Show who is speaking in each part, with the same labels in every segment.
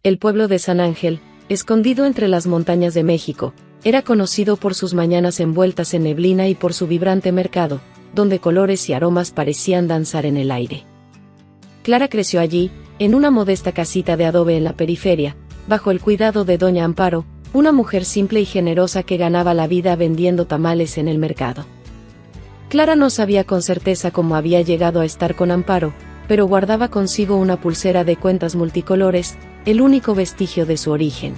Speaker 1: El pueblo de San Ángel, escondido entre las montañas de México, era conocido por sus mañanas envueltas en neblina y por su vibrante mercado, donde colores y aromas parecían danzar en el aire. Clara creció allí, en una modesta casita de adobe en la periferia, bajo el cuidado de doña Amparo, una mujer simple y generosa que ganaba la vida vendiendo tamales en el mercado. Clara no sabía con certeza cómo había llegado a estar con Amparo, pero guardaba consigo una pulsera de cuentas multicolores, el único vestigio de su origen.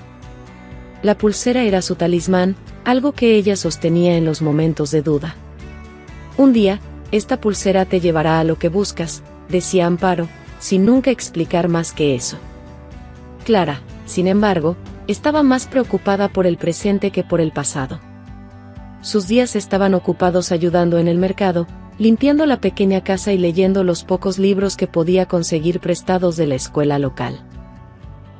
Speaker 1: La pulsera era su talismán, algo que ella sostenía en los momentos de duda. Un día, esta pulsera te llevará a lo que buscas, decía Amparo, sin nunca explicar más que eso. Clara, sin embargo, estaba más preocupada por el presente que por el pasado. Sus días estaban ocupados ayudando en el mercado, limpiando la pequeña casa y leyendo los pocos libros que podía conseguir prestados de la escuela local.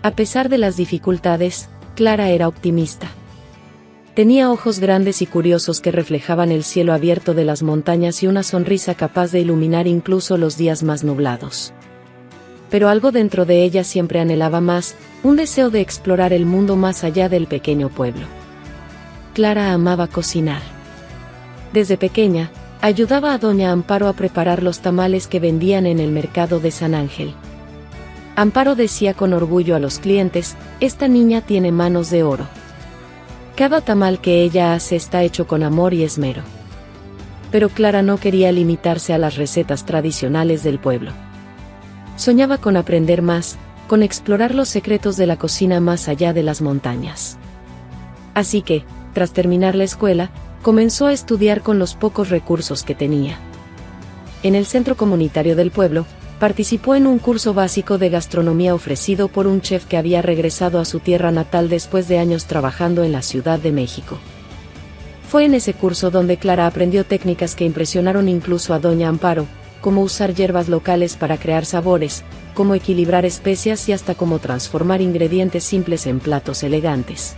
Speaker 1: A pesar de las dificultades, Clara era optimista. Tenía ojos grandes y curiosos que reflejaban el cielo abierto de las montañas y una sonrisa capaz de iluminar incluso los días más nublados. Pero algo dentro de ella siempre anhelaba más, un deseo de explorar el mundo más allá del pequeño pueblo. Clara amaba cocinar. Desde pequeña, ayudaba a doña Amparo a preparar los tamales que vendían en el mercado de San Ángel. Amparo decía con orgullo a los clientes, «Esta niña tiene manos de oro». Cada tamal que ella hace está hecho con amor y esmero. Pero Clara no quería limitarse a las recetas tradicionales del pueblo. Soñaba con aprender más, con explorar los secretos de la cocina más allá de las montañas. Así que, tras terminar la escuela, comenzó a estudiar con los pocos recursos que tenía. En el centro comunitario del pueblo, participó en un curso básico de gastronomía ofrecido por un chef que había regresado a su tierra natal después de años trabajando en la Ciudad de México. Fue en ese curso donde Clara aprendió técnicas que impresionaron incluso a doña Amparo, como usar hierbas locales para crear sabores, cómo equilibrar especias y hasta cómo transformar ingredientes simples en platos elegantes.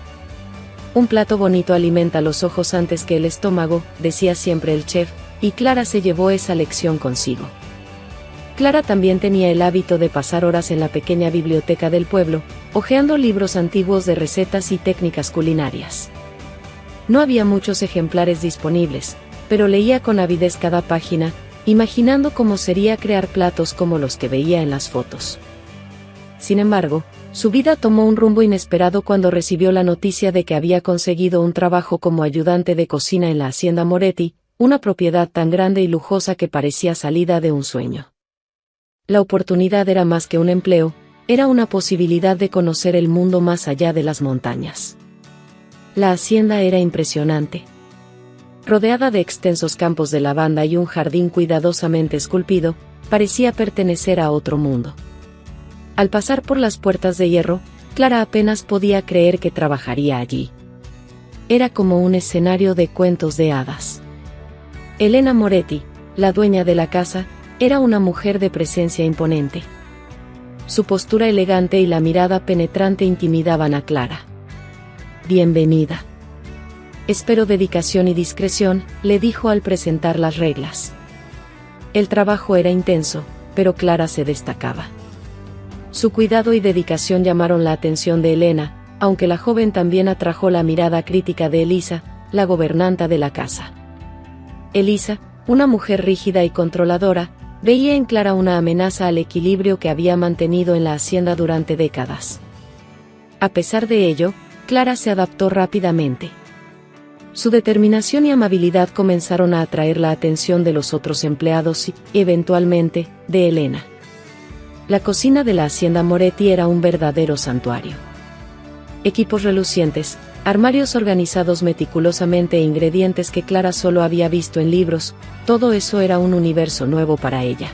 Speaker 1: Un plato bonito alimenta los ojos antes que el estómago, decía siempre el chef, y Clara se llevó esa lección consigo. Clara también tenía el hábito de pasar horas en la pequeña biblioteca del pueblo, hojeando libros antiguos de recetas y técnicas culinarias. No había muchos ejemplares disponibles, pero leía con avidez cada página, imaginando cómo sería crear platos como los que veía en las fotos. Sin embargo, su vida tomó un rumbo inesperado cuando recibió la noticia de que había conseguido un trabajo como ayudante de cocina en la Hacienda Moretti, una propiedad tan grande y lujosa que parecía salida de un sueño. La oportunidad era más que un empleo, era una posibilidad de conocer el mundo más allá de las montañas. La hacienda era impresionante. Rodeada de extensos campos de lavanda y un jardín cuidadosamente esculpido, parecía pertenecer a otro mundo. Al pasar por las puertas de hierro, Clara apenas podía creer que trabajaría allí. Era como un escenario de cuentos de hadas. Elena Moretti, la dueña de la casa, era una mujer de presencia imponente. Su postura elegante y la mirada penetrante intimidaban a Clara. «Bienvenida. Espero dedicación y discreción», le dijo al presentar las reglas. El trabajo era intenso, pero Clara se destacaba. Su cuidado y dedicación llamaron la atención de Elena, aunque la joven también atrajo la mirada crítica de Elisa, la gobernanta de la casa. Elisa, una mujer rígida y controladora, veía en Clara una amenaza al equilibrio que había mantenido en la hacienda durante décadas. A pesar de ello, Clara se adaptó rápidamente. Su determinación y amabilidad comenzaron a atraer la atención de los otros empleados y, eventualmente, de Elena. La cocina de la Hacienda Moretti era un verdadero santuario. Equipos relucientes, armarios organizados meticulosamente e ingredientes que Clara solo había visto en libros, todo eso era un universo nuevo para ella.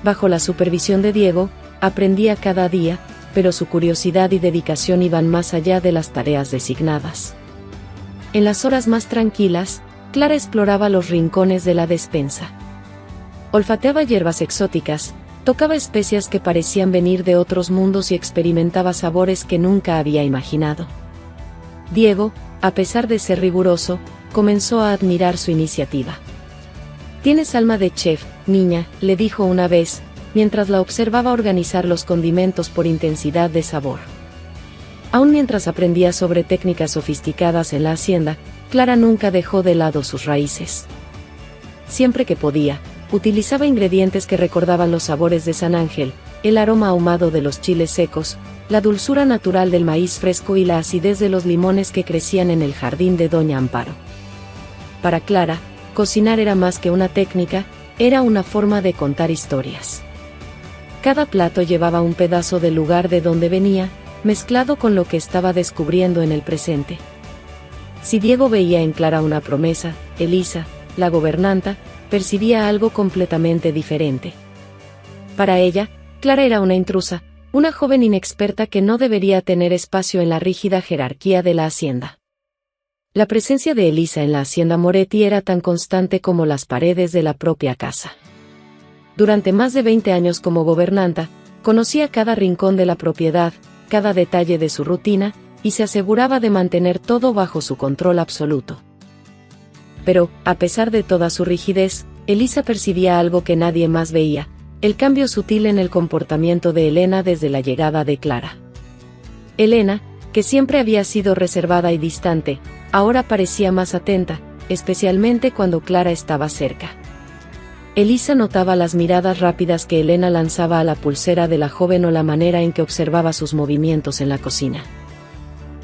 Speaker 1: Bajo la supervisión de Diego, aprendía cada día, pero su curiosidad y dedicación iban más allá de las tareas designadas. En las horas más tranquilas, Clara exploraba los rincones de la despensa. Olfateaba hierbas exóticas, tocaba especias que parecían venir de otros mundos y experimentaba sabores que nunca había imaginado. Diego, a pesar de ser riguroso, comenzó a admirar su iniciativa. «Tienes alma de chef, niña», le dijo una vez, mientras la observaba organizar los condimentos por intensidad de sabor. Aún mientras aprendía sobre técnicas sofisticadas en la hacienda, Clara nunca dejó de lado sus raíces. Siempre que podía, utilizaba ingredientes que recordaban los sabores de San Ángel, el aroma ahumado de los chiles secos, la dulzura natural del maíz fresco y la acidez de los limones que crecían en el jardín de Doña Amparo. Para Clara, cocinar era más que una técnica, era una forma de contar historias. Cada plato llevaba un pedazo del lugar de donde venía, mezclado con lo que estaba descubriendo en el presente. Si Diego veía en Clara una promesa, Elisa, la gobernanta, percibía algo completamente diferente. Para ella, Clara era una intrusa, una joven inexperta que no debería tener espacio en la rígida jerarquía de la hacienda. La presencia de Elisa en la hacienda Moretti era tan constante como las paredes de la propia casa. Durante más de 20 años como gobernanta, conocía cada rincón de la propiedad, cada detalle de su rutina, y se aseguraba de mantener todo bajo su control absoluto. Pero, a pesar de toda su rigidez, Elisa percibía algo que nadie más veía, el cambio sutil en el comportamiento de Elena desde la llegada de Clara. Elena, que siempre había sido reservada y distante, ahora parecía más atenta, especialmente cuando Clara estaba cerca. Elisa notaba las miradas rápidas que Elena lanzaba a la pulsera de la joven o la manera en que observaba sus movimientos en la cocina.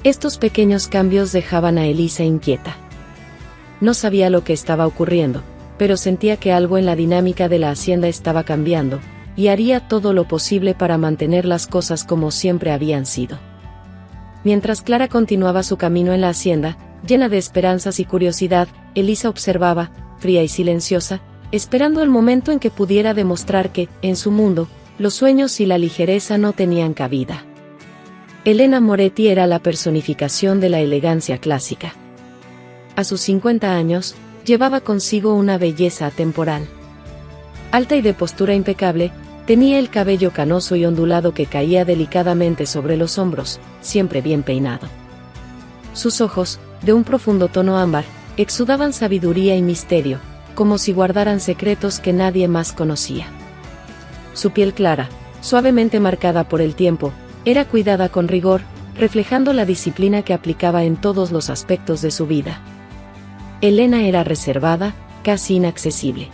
Speaker 1: Estos pequeños cambios dejaban a Elisa inquieta. No sabía lo que estaba ocurriendo, pero sentía que algo en la dinámica de la hacienda estaba cambiando, y haría todo lo posible para mantener las cosas como siempre habían sido. Mientras Clara continuaba su camino en la hacienda, llena de esperanzas y curiosidad, Elisa observaba, fría y silenciosa, esperando el momento en que pudiera demostrar que, en su mundo, los sueños y la ligereza no tenían cabida. Elena Moretti era la personificación de la elegancia clásica. A sus 50 años, llevaba consigo una belleza atemporal. Alta y de postura impecable, tenía el cabello canoso y ondulado que caía delicadamente sobre los hombros, siempre bien peinado. Sus ojos, de un profundo tono ámbar, exudaban sabiduría y misterio, como si guardaran secretos que nadie más conocía. Su piel clara, suavemente marcada por el tiempo, era cuidada con rigor, reflejando la disciplina que aplicaba en todos los aspectos de su vida. Elena era reservada, casi inaccesible.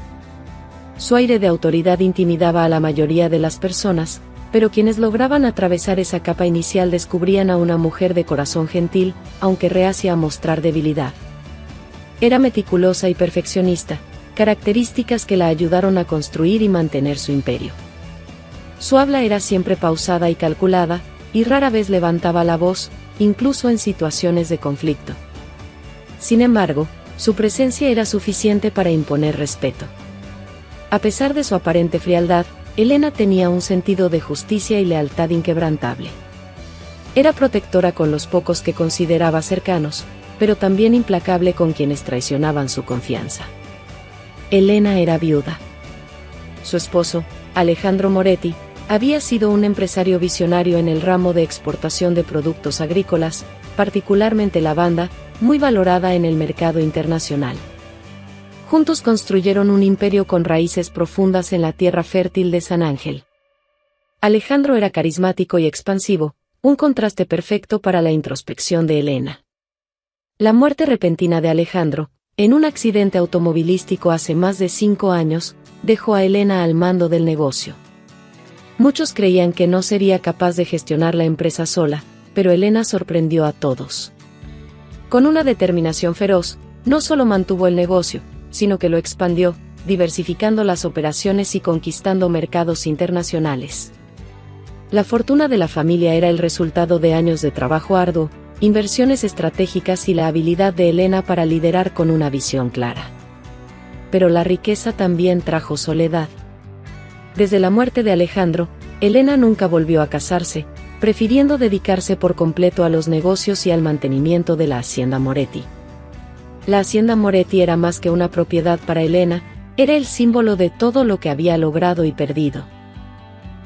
Speaker 1: Su aire de autoridad intimidaba a la mayoría de las personas, pero quienes lograban atravesar esa capa inicial descubrían a una mujer de corazón gentil, aunque reacia a mostrar debilidad. Era meticulosa y perfeccionista, características que la ayudaron a construir y mantener su imperio. Su habla era siempre pausada y calculada, y rara vez levantaba la voz, incluso en situaciones de conflicto. Sin embargo, su presencia era suficiente para imponer respeto. A pesar de su aparente frialdad, Elena tenía un sentido de justicia y lealtad inquebrantable. Era protectora con los pocos que consideraba cercanos, pero también implacable con quienes traicionaban su confianza. Elena era viuda. Su esposo, Alejandro Moretti, había sido un empresario visionario en el ramo de exportación de productos agrícolas, particularmente lavanda, muy valorada en el mercado internacional. Juntos construyeron un imperio con raíces profundas en la tierra fértil de San Ángel. Alejandro era carismático y expansivo, un contraste perfecto para la introspección de Elena. La muerte repentina de Alejandro, en un accidente automovilístico hace más de 5 años, dejó a Elena al mando del negocio. Muchos creían que no sería capaz de gestionar la empresa sola, pero Elena sorprendió a todos. Con una determinación feroz, no solo mantuvo el negocio, sino que lo expandió, diversificando las operaciones y conquistando mercados internacionales. La fortuna de la familia era el resultado de años de trabajo arduo, inversiones estratégicas y la habilidad de Elena para liderar con una visión clara. Pero la riqueza también trajo soledad. Desde la muerte de Alejandro, Elena nunca volvió a casarse, prefiriendo dedicarse por completo a los negocios y al mantenimiento de la hacienda Moretti. La hacienda Moretti era más que una propiedad para Elena, era el símbolo de todo lo que había logrado y perdido.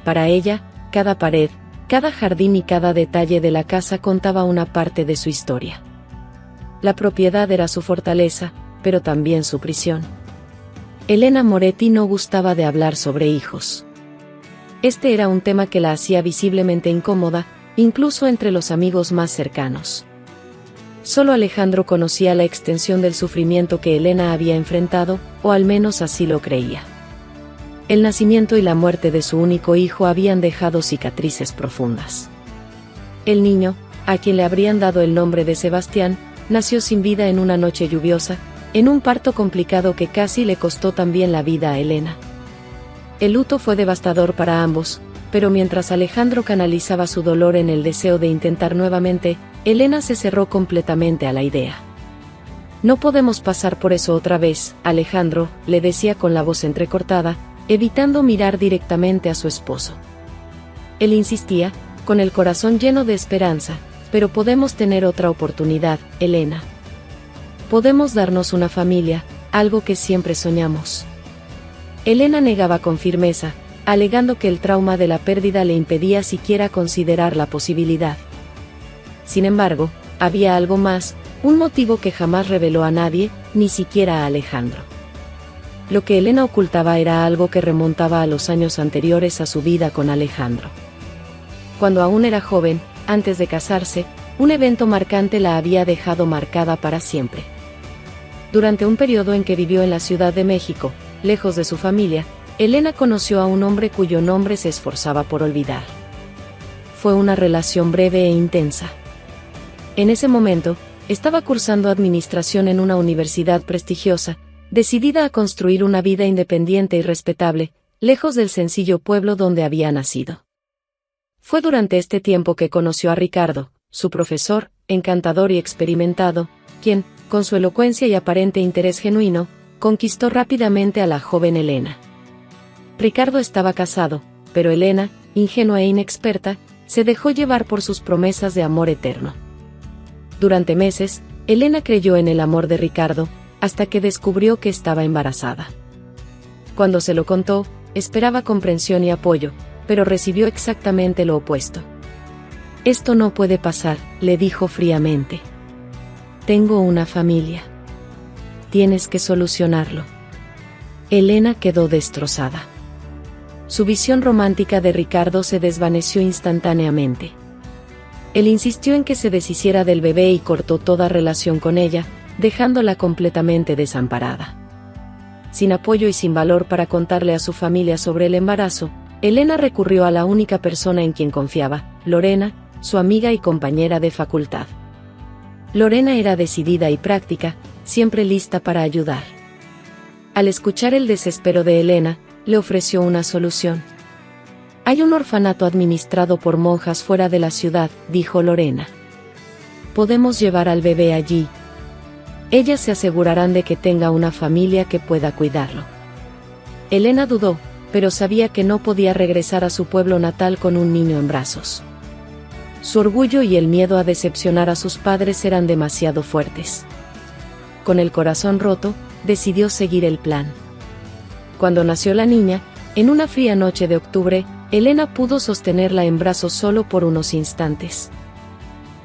Speaker 1: Para ella, cada pared, cada jardín y cada detalle de la casa contaba una parte de su historia. La propiedad era su fortaleza, pero también su prisión. Elena Moretti no gustaba de hablar sobre hijos. Este era un tema que la hacía visiblemente incómoda, incluso entre los amigos más cercanos. Solo Alejandro conocía la extensión del sufrimiento que Elena había enfrentado, o al menos así lo creía. El nacimiento y la muerte de su único hijo habían dejado cicatrices profundas. El niño, a quien le habrían dado el nombre de Sebastián, nació sin vida en una noche lluviosa, en un parto complicado que casi le costó también la vida a Elena. El luto fue devastador para ambos, pero mientras Alejandro canalizaba su dolor en el deseo de intentar nuevamente, Elena se cerró completamente a la idea. No podemos pasar por eso otra vez, Alejandro, le decía con la voz entrecortada, evitando mirar directamente a su esposo. Él insistía, con el corazón lleno de esperanza, pero podemos tener otra oportunidad, Elena. Podemos darnos una familia, algo que siempre soñamos. Elena negaba con firmeza, alegando que el trauma de la pérdida le impedía siquiera considerar la posibilidad. Sin embargo, había algo más, un motivo que jamás reveló a nadie, ni siquiera a Alejandro. Lo que Elena ocultaba era algo que remontaba a los años anteriores a su vida con Alejandro. Cuando aún era joven, antes de casarse, un evento marcante la había dejado marcada para siempre. Durante un periodo en que vivió en la Ciudad de México, lejos de su familia, Elena conoció a un hombre cuyo nombre se esforzaba por olvidar. Fue una relación breve e intensa. En ese momento, estaba cursando administración en una universidad prestigiosa, decidida a construir una vida independiente y respetable, lejos del sencillo pueblo donde había nacido. Fue durante este tiempo que conoció a Ricardo, su profesor, encantador y experimentado, quien, con su elocuencia y aparente interés genuino, conquistó rápidamente a la joven Elena. Ricardo estaba casado, pero Elena, ingenua e inexperta, se dejó llevar por sus promesas de amor eterno. Durante meses, Elena creyó en el amor de Ricardo, hasta que descubrió que estaba embarazada. Cuando se lo contó, esperaba comprensión y apoyo, pero recibió exactamente lo opuesto. «Esto no puede pasar», le dijo fríamente. «Tengo una familia. Tienes que solucionarlo». Elena quedó destrozada. Su visión romántica de Ricardo se desvaneció instantáneamente. Él insistió en que se deshiciera del bebé y cortó toda relación con ella, dejándola completamente desamparada. Sin apoyo y sin valor para contarle a su familia sobre el embarazo, Elena recurrió a la única persona en quien confiaba, Lorena, su amiga y compañera de facultad. Lorena era decidida y práctica, siempre lista para ayudar. Al escuchar el desespero de Elena, le ofreció una solución. «Hay un orfanato administrado por monjas fuera de la ciudad», dijo Lorena. «Podemos llevar al bebé allí. Ellas se asegurarán de que tenga una familia que pueda cuidarlo». Elena dudó, pero sabía que no podía regresar a su pueblo natal con un niño en brazos. Su orgullo y el miedo a decepcionar a sus padres eran demasiado fuertes. Con el corazón roto, decidió seguir el plan. Cuando nació la niña, en una fría noche de octubre, Elena pudo sostenerla en brazos solo por unos instantes.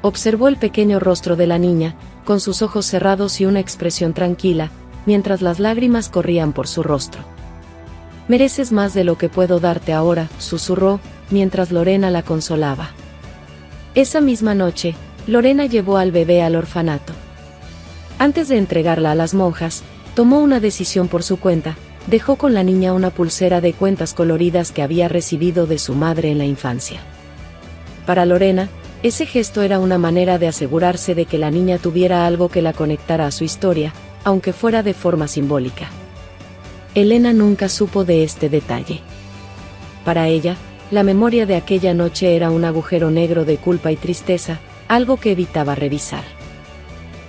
Speaker 1: Observó el pequeño rostro de la niña, con sus ojos cerrados y una expresión tranquila, mientras las lágrimas corrían por su rostro. «Mereces más de lo que puedo darte ahora», susurró, mientras Lorena la consolaba. Esa misma noche, Lorena llevó al bebé al orfanato. Antes de entregarla a las monjas, tomó una decisión por su cuenta. Dejó con la niña una pulsera de cuentas coloridas que había recibido de su madre en la infancia. Para Lorena, ese gesto era una manera de asegurarse de que la niña tuviera algo que la conectara a su historia, aunque fuera de forma simbólica. Elena nunca supo de este detalle. Para ella, la memoria de aquella noche era un agujero negro de culpa y tristeza, algo que evitaba revisar.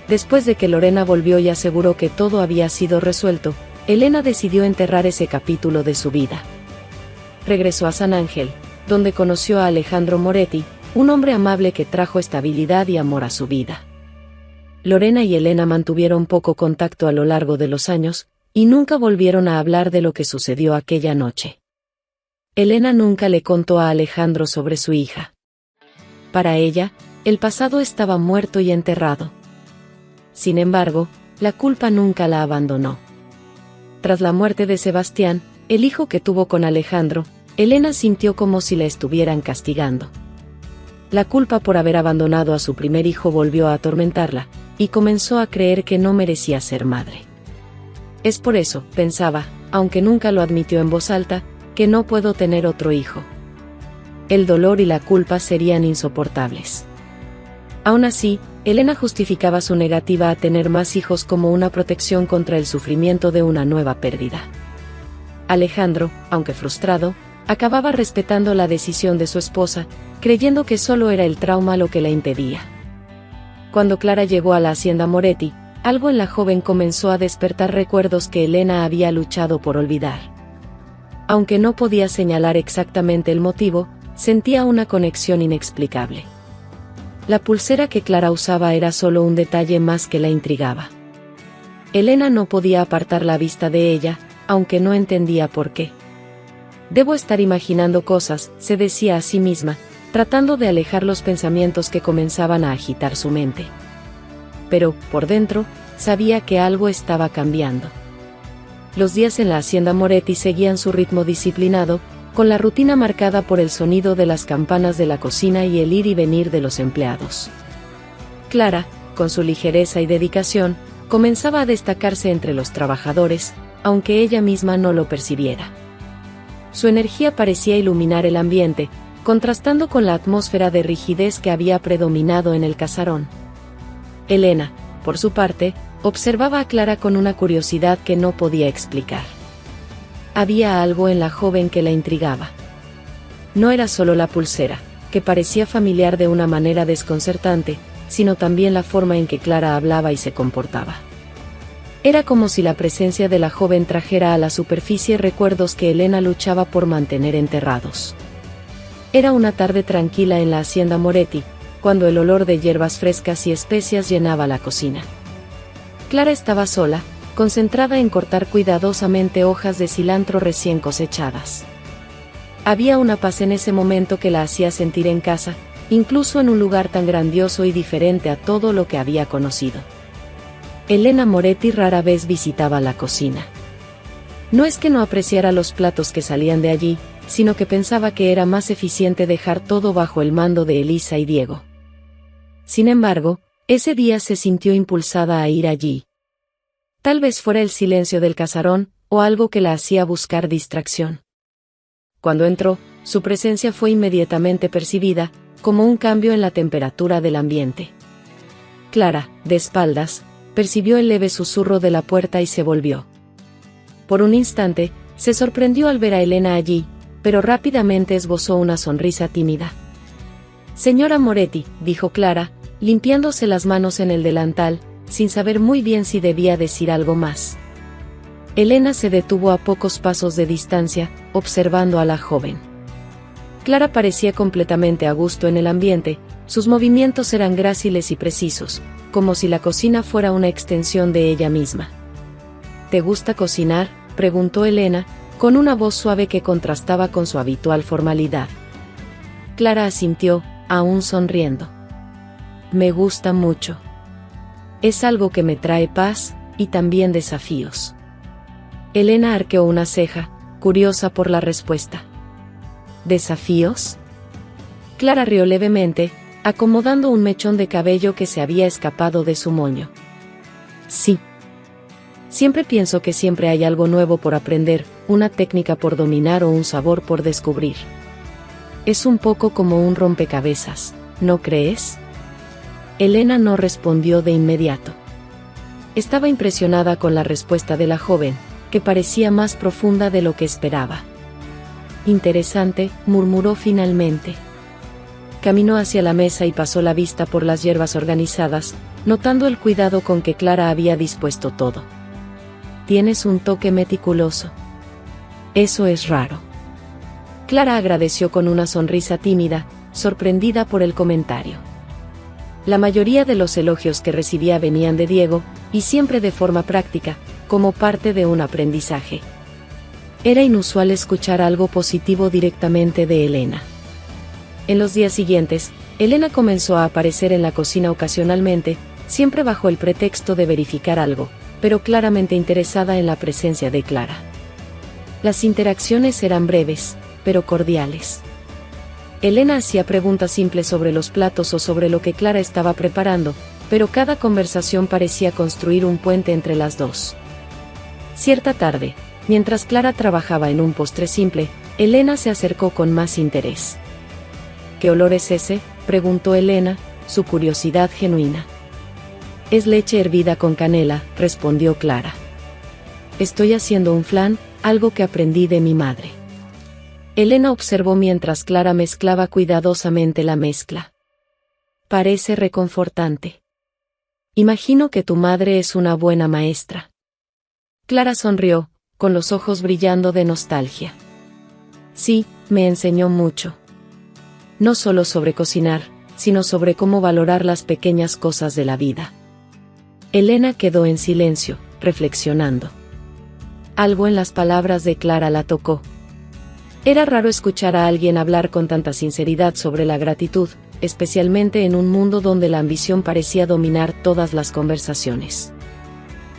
Speaker 1: Después de que Lorena volvió y aseguró que todo había sido resuelto, Elena decidió enterrar ese capítulo de su vida. Regresó a San Ángel, donde conoció a Alejandro Moretti, un hombre amable que trajo estabilidad y amor a su vida. Lorena y Elena mantuvieron poco contacto a lo largo de los años, y nunca volvieron a hablar de lo que sucedió aquella noche. Elena nunca le contó a Alejandro sobre su hija. Para ella, el pasado estaba muerto y enterrado. Sin embargo, la culpa nunca la abandonó. Tras la muerte de Sebastián, el hijo que tuvo con Alejandro, Elena sintió como si la estuvieran castigando. La culpa por haber abandonado a su primer hijo volvió a atormentarla, y comenzó a creer que no merecía ser madre. Es por eso, pensaba, aunque nunca lo admitió en voz alta, que no puedo tener otro hijo. El dolor y la culpa serían insoportables. Aún así, Elena justificaba su negativa a tener más hijos como una protección contra el sufrimiento de una nueva pérdida. Alejandro, aunque frustrado, acababa respetando la decisión de su esposa, creyendo que solo era el trauma lo que la impedía. Cuando Clara llegó a la hacienda Moretti, algo en la joven comenzó a despertar recuerdos que Elena había luchado por olvidar. Aunque no podía señalar exactamente el motivo, sentía una conexión inexplicable. La pulsera que Clara usaba era solo un detalle más que la intrigaba. Elena no podía apartar la vista de ella, aunque no entendía por qué. Debo estar imaginando cosas, se decía a sí misma, tratando de alejar los pensamientos que comenzaban a agitar su mente. Pero, por dentro, sabía que algo estaba cambiando. Los días en la hacienda Moretti seguían su ritmo disciplinado, con la rutina marcada por el sonido de las campanas de la cocina y el ir y venir de los empleados. Clara, con su ligereza y dedicación, comenzaba a destacarse entre los trabajadores, aunque ella misma no lo percibiera. Su energía parecía iluminar el ambiente, contrastando con la atmósfera de rigidez que había predominado en el casarón. Elena, por su parte, observaba a Clara con una curiosidad que no podía explicar. Había algo en la joven que la intrigaba. No era solo la pulsera, que parecía familiar de una manera desconcertante, sino también la forma en que Clara hablaba y se comportaba. Era como si la presencia de la joven trajera a la superficie recuerdos que Elena luchaba por mantener enterrados. Era una tarde tranquila en la hacienda Moretti, cuando el olor de hierbas frescas y especias llenaba la cocina. Clara estaba sola, concentrada en cortar cuidadosamente hojas de cilantro recién cosechadas. Había una paz en ese momento que la hacía sentir en casa, incluso en un lugar tan grandioso y diferente a todo lo que había conocido. Elena Moretti rara vez visitaba la cocina. No es que no apreciara los platos que salían de allí, sino que pensaba que era más eficiente dejar todo bajo el mando de Elisa y Diego. Sin embargo, ese día se sintió impulsada a ir allí. Tal vez fuera el silencio del casarón, o algo que la hacía buscar distracción. Cuando entró, su presencia fue inmediatamente percibida, como un cambio en la temperatura del ambiente. Clara, de espaldas, percibió el leve susurro de la puerta y se volvió. Por un instante, se sorprendió al ver a Elena allí, pero rápidamente esbozó una sonrisa tímida. «Señora Moretti», dijo Clara, limpiándose las manos en el delantal, sin saber muy bien si debía decir algo más. Elena se detuvo a pocos pasos de distancia, observando a la joven. Clara parecía completamente a gusto en el ambiente, sus movimientos eran gráciles y precisos, como si la cocina fuera una extensión de ella misma. «¿Te gusta cocinar?», preguntó Elena, con una voz suave que contrastaba con su habitual formalidad. Clara asintió, aún sonriendo. «Me gusta mucho. Es algo que me trae paz, y también desafíos». Elena arqueó una ceja, curiosa por la respuesta. «¿Desafíos?». Clara rió levemente, acomodando un mechón de cabello que se había escapado de su moño. «Sí. Siempre pienso que siempre hay algo nuevo por aprender, una técnica por dominar o un sabor por descubrir. Es un poco como un rompecabezas, ¿no crees?». Elena no respondió de inmediato. Estaba impresionada con la respuesta de la joven, que parecía más profunda de lo que esperaba. «Interesante», murmuró finalmente. Caminó hacia la mesa y pasó la vista por las hierbas organizadas, notando el cuidado con que Clara había dispuesto todo. «Tienes un toque meticuloso. Eso es raro». Clara agradeció con una sonrisa tímida, sorprendida por el comentario. La mayoría de los elogios que recibía venían de Diego, y siempre de forma práctica, como parte de un aprendizaje. Era inusual escuchar algo positivo directamente de Elena. En los días siguientes, Elena comenzó a aparecer en la cocina ocasionalmente, siempre bajo el pretexto de verificar algo, pero claramente interesada en la presencia de Clara. Las interacciones eran breves, pero cordiales. Elena hacía preguntas simples sobre los platos o sobre lo que Clara estaba preparando, pero cada conversación parecía construir un puente entre las dos. Cierta tarde, mientras Clara trabajaba en un postre simple, Elena se acercó con más interés. ¿Qué olor es ese?, preguntó Elena, su curiosidad genuina. Es leche hervida con canela, respondió Clara. Estoy haciendo un flan, algo que aprendí de mi madre. Elena observó mientras Clara mezclaba cuidadosamente la mezcla. Parece reconfortante. Imagino que tu madre es una buena maestra. Clara sonrió, con los ojos brillando de nostalgia. Sí, me enseñó mucho. No solo sobre cocinar, sino sobre cómo valorar las pequeñas cosas de la vida. Elena quedó en silencio, reflexionando. Algo en las palabras de Clara la tocó. Era raro escuchar a alguien hablar con tanta sinceridad sobre la gratitud, especialmente en un mundo donde la ambición parecía dominar todas las conversaciones.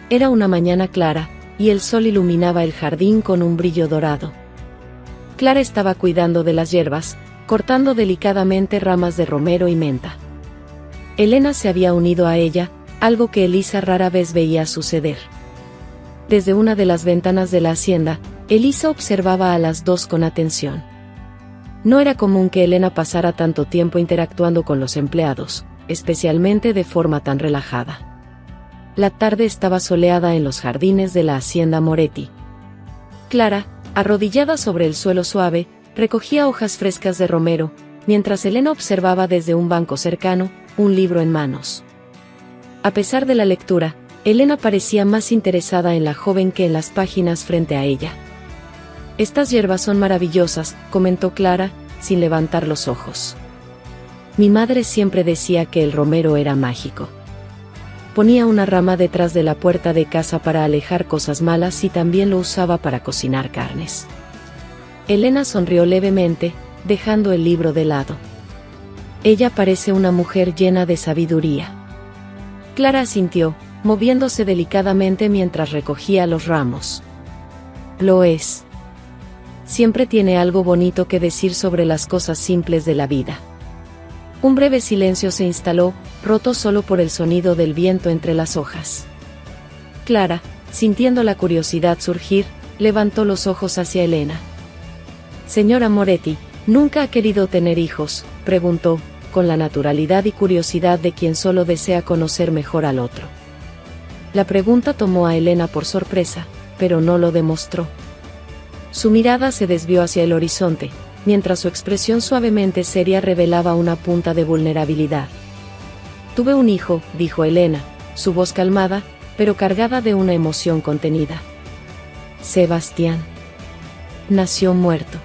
Speaker 1: Era una mañana clara, y el sol iluminaba el jardín con un brillo dorado. Clara estaba cuidando de las hierbas, cortando delicadamente ramas de romero y menta. Elena se había unido a ella, algo que Elisa rara vez veía suceder. Desde una de las ventanas de la hacienda, Elisa observaba a las dos con atención. No era común que Elena pasara tanto tiempo interactuando con los empleados, especialmente de forma tan relajada. La tarde estaba soleada en los jardines de la hacienda Moretti. Clara, arrodillada sobre el suelo suave, recogía hojas frescas de romero, mientras Elena observaba desde un banco cercano, un libro en manos. A pesar de la lectura, Elena parecía más interesada en la joven que en las páginas frente a ella. Estas hierbas son maravillosas, comentó Clara, sin levantar los ojos. Mi madre siempre decía que el romero era mágico. Ponía una rama detrás de la puerta de casa para alejar cosas malas y también lo usaba para cocinar carnes. Elena sonrió levemente, dejando el libro de lado. Ella parece una mujer llena de sabiduría. Clara asintió, moviéndose delicadamente mientras recogía los ramos. Lo es. Siempre tiene algo bonito que decir sobre las cosas simples de la vida. Un breve silencio se instaló, roto solo por el sonido del viento entre las hojas. Clara, sintiendo la curiosidad surgir, levantó los ojos hacia Elena. Señora Moretti, ¿nunca ha querido tener hijos?, preguntó, con la naturalidad y curiosidad de quien solo desea conocer mejor al otro. La pregunta tomó a Elena por sorpresa, pero no lo demostró. Su mirada se desvió hacia el horizonte, mientras su expresión suavemente seria revelaba una punta de vulnerabilidad. Tuve un hijo, dijo Elena, su voz calmada, pero cargada de una emoción contenida. Sebastián. Nació muerto.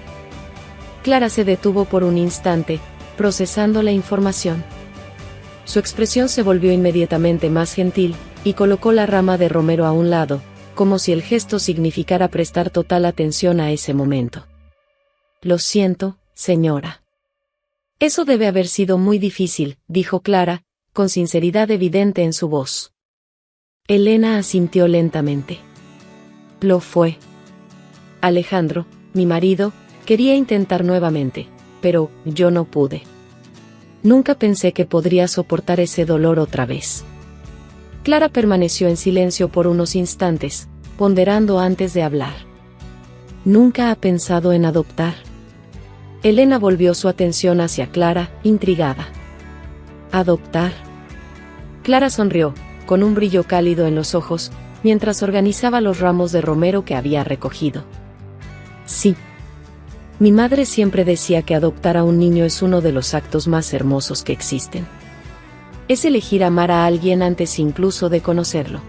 Speaker 1: Clara se detuvo por un instante, procesando la información. Su expresión se volvió inmediatamente más gentil, y colocó la rama de romero a un lado, como si el gesto significara prestar total atención a ese momento. Lo siento, señora. Eso debe haber sido muy difícil, dijo Clara, con sinceridad evidente en su voz. Elena asintió lentamente. Lo fue. Alejandro, mi marido, quería intentar nuevamente, pero yo no pude. Nunca pensé que podría soportar ese dolor otra vez. Clara permaneció en silencio por unos instantes, ponderando antes de hablar. ¿Nunca ha pensado en adoptar? Elena volvió su atención hacia Clara, intrigada. ¿Adoptar? Clara sonrió, con un brillo cálido en los ojos, mientras organizaba los ramos de romero que había recogido. Sí. Mi madre siempre decía que adoptar a un niño es uno de los actos más hermosos que existen. Es elegir amar a alguien antes incluso de conocerlo.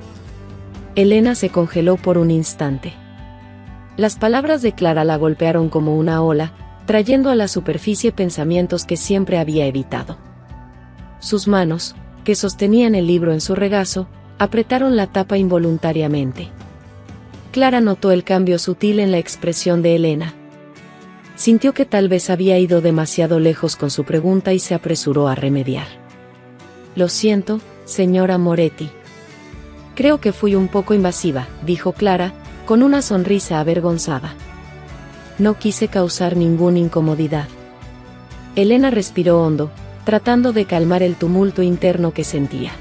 Speaker 1: Elena se congeló por un instante. Las palabras de Clara la golpearon como una ola, trayendo a la superficie pensamientos que siempre había evitado. Sus manos, que sostenían el libro en su regazo, apretaron la tapa involuntariamente. Clara notó el cambio sutil en la expresión de Elena. Sintió que tal vez había ido demasiado lejos con su pregunta y se apresuró a remediar. Lo siento, señora Moretti. Creo que fui un poco invasiva, dijo Clara, con una sonrisa avergonzada. No quise causar ninguna incomodidad. Elena respiró hondo, tratando de calmar el tumulto interno que sentía.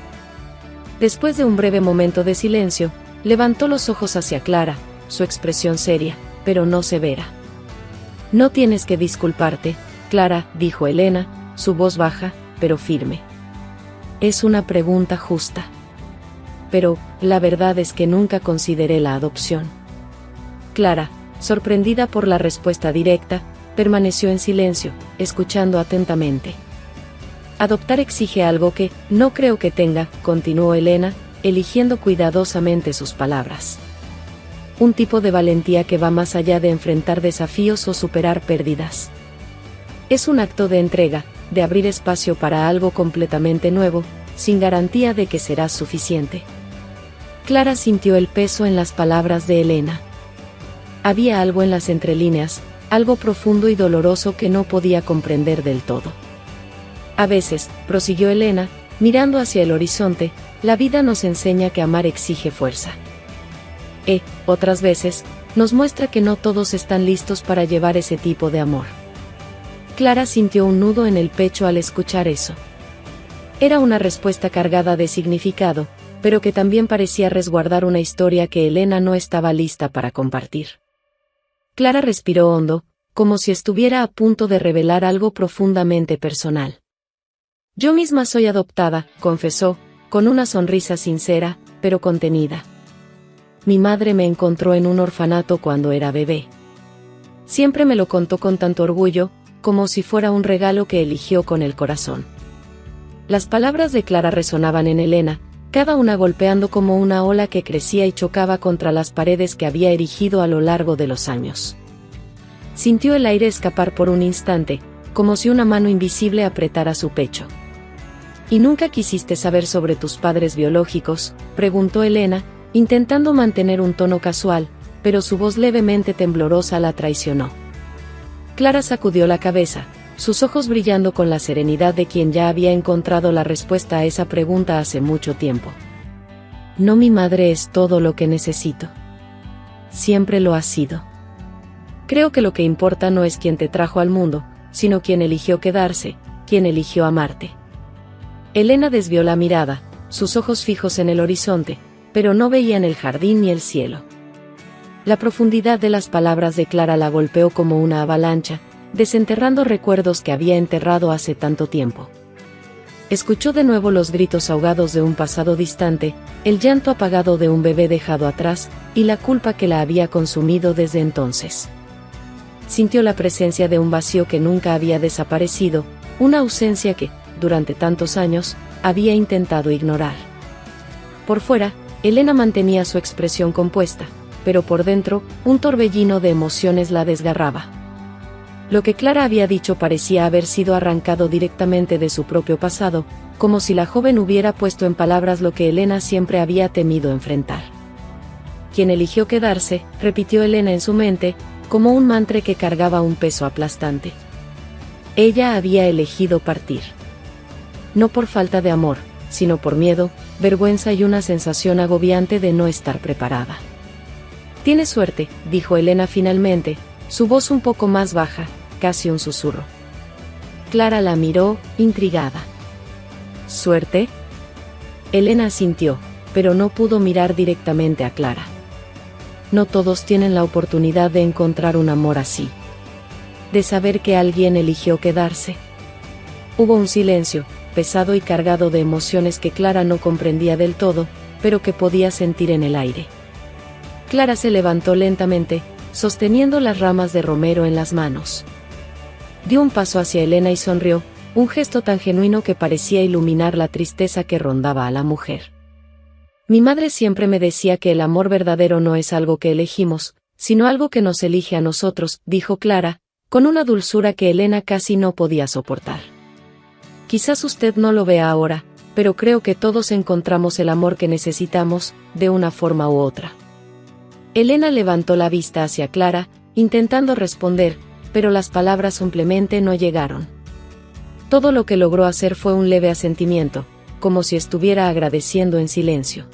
Speaker 1: Después de un breve momento de silencio, levantó los ojos hacia Clara, su expresión seria, pero no severa. No tienes que disculparte, Clara, dijo Elena, su voz baja, pero firme. Es una pregunta justa. Pero, la verdad es que nunca consideré la adopción. Clara, sorprendida por la respuesta directa, permaneció en silencio, escuchando atentamente. Adoptar exige algo que, no creo que tenga, continuó Elena, eligiendo cuidadosamente sus palabras. Un tipo de valentía que va más allá de enfrentar desafíos o superar pérdidas. Es un acto de entrega, de abrir espacio para algo completamente nuevo, sin garantía de que será suficiente. Clara sintió el peso en las palabras de Elena. Había algo en las entrelíneas, algo profundo y doloroso que no podía comprender del todo. A veces, prosiguió Elena, mirando hacia el horizonte, la vida nos enseña que amar exige fuerza. Otras veces, nos muestra que no todos están listos para llevar ese tipo de amor. Clara sintió un nudo en el pecho al escuchar eso. Era una respuesta cargada de significado, pero que también parecía resguardar una historia que Elena no estaba lista para compartir. Clara respiró hondo, como si estuviera a punto de revelar algo profundamente personal. Yo misma soy adoptada, confesó, con una sonrisa sincera, pero contenida. Mi madre me encontró en un orfanato cuando era bebé. Siempre me lo contó con tanto orgullo, como si fuera un regalo que eligió con el corazón. Las palabras de Clara resonaban en Elena, cada una golpeando como una ola que crecía y chocaba contra las paredes que había erigido a lo largo de los años. Sintió el aire escapar por un instante, como si una mano invisible apretara su pecho. ¿Y nunca quisiste saber sobre tus padres biológicos?, preguntó Elena, intentando mantener un tono casual, pero su voz levemente temblorosa la traicionó. Clara sacudió la cabeza, sus ojos brillando con la serenidad de quien ya había encontrado la respuesta a esa pregunta hace mucho tiempo. No, mi madre es todo lo que necesito. Siempre lo ha sido. Creo que lo que importa no es quién te trajo al mundo, sino quién eligió quedarse, quién eligió amarte. Elena desvió la mirada, sus ojos fijos en el horizonte, pero no veían el jardín ni el cielo. La profundidad de las palabras de Clara la golpeó como una avalancha, desenterrando recuerdos que había enterrado hace tanto tiempo. Escuchó de nuevo los gritos ahogados de un pasado distante, el llanto apagado de un bebé dejado atrás, y la culpa que la había consumido desde entonces. Sintió la presencia de un vacío que nunca había desaparecido, una ausencia que, durante tantos años, había intentado ignorar. Por fuera, Elena mantenía su expresión compuesta, pero por dentro, un torbellino de emociones la desgarraba. Lo que Clara había dicho parecía haber sido arrancado directamente de su propio pasado, como si la joven hubiera puesto en palabras lo que Elena siempre había temido enfrentar. Quien eligió quedarse, repitió Elena en su mente, como un mantra que cargaba un peso aplastante. Ella había elegido partir. No por falta de amor, sino por miedo, vergüenza y una sensación agobiante de no estar preparada. Tienes suerte, dijo Elena finalmente, su voz un poco más baja, casi un susurro. Clara la miró, intrigada. ¿Suerte? Elena asintió, pero no pudo mirar directamente a Clara. No todos tienen la oportunidad de encontrar un amor así. De saber que alguien eligió quedarse. Hubo un silencio, pesado y cargado de emociones que Clara no comprendía del todo, pero que podía sentir en el aire. Clara se levantó lentamente, sosteniendo las ramas de romero en las manos. Dio un paso hacia Elena y sonrió, un gesto tan genuino que parecía iluminar la tristeza que rondaba a la mujer. Mi madre siempre me decía que el amor verdadero no es algo que elegimos, sino algo que nos elige a nosotros, dijo Clara, con una dulzura que Elena casi no podía soportar. Quizás usted no lo vea ahora, pero creo que todos encontramos el amor que necesitamos, de una forma u otra. Elena levantó la vista hacia Clara, intentando responder, pero las palabras simplemente no llegaron. Todo lo que logró hacer fue un leve asentimiento, como si estuviera agradeciendo en silencio.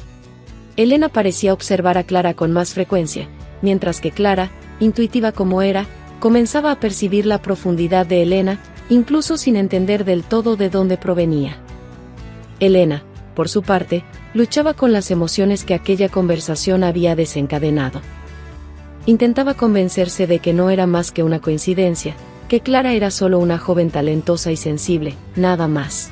Speaker 1: Elena parecía observar a Clara con más frecuencia, mientras que Clara, intuitiva como era, comenzaba a percibir la profundidad de Elena, incluso sin entender del todo de dónde provenía. Elena, por su parte, luchaba con las emociones que aquella conversación había desencadenado. Intentaba convencerse de que no era más que una coincidencia, que Clara era solo una joven talentosa y sensible, nada más.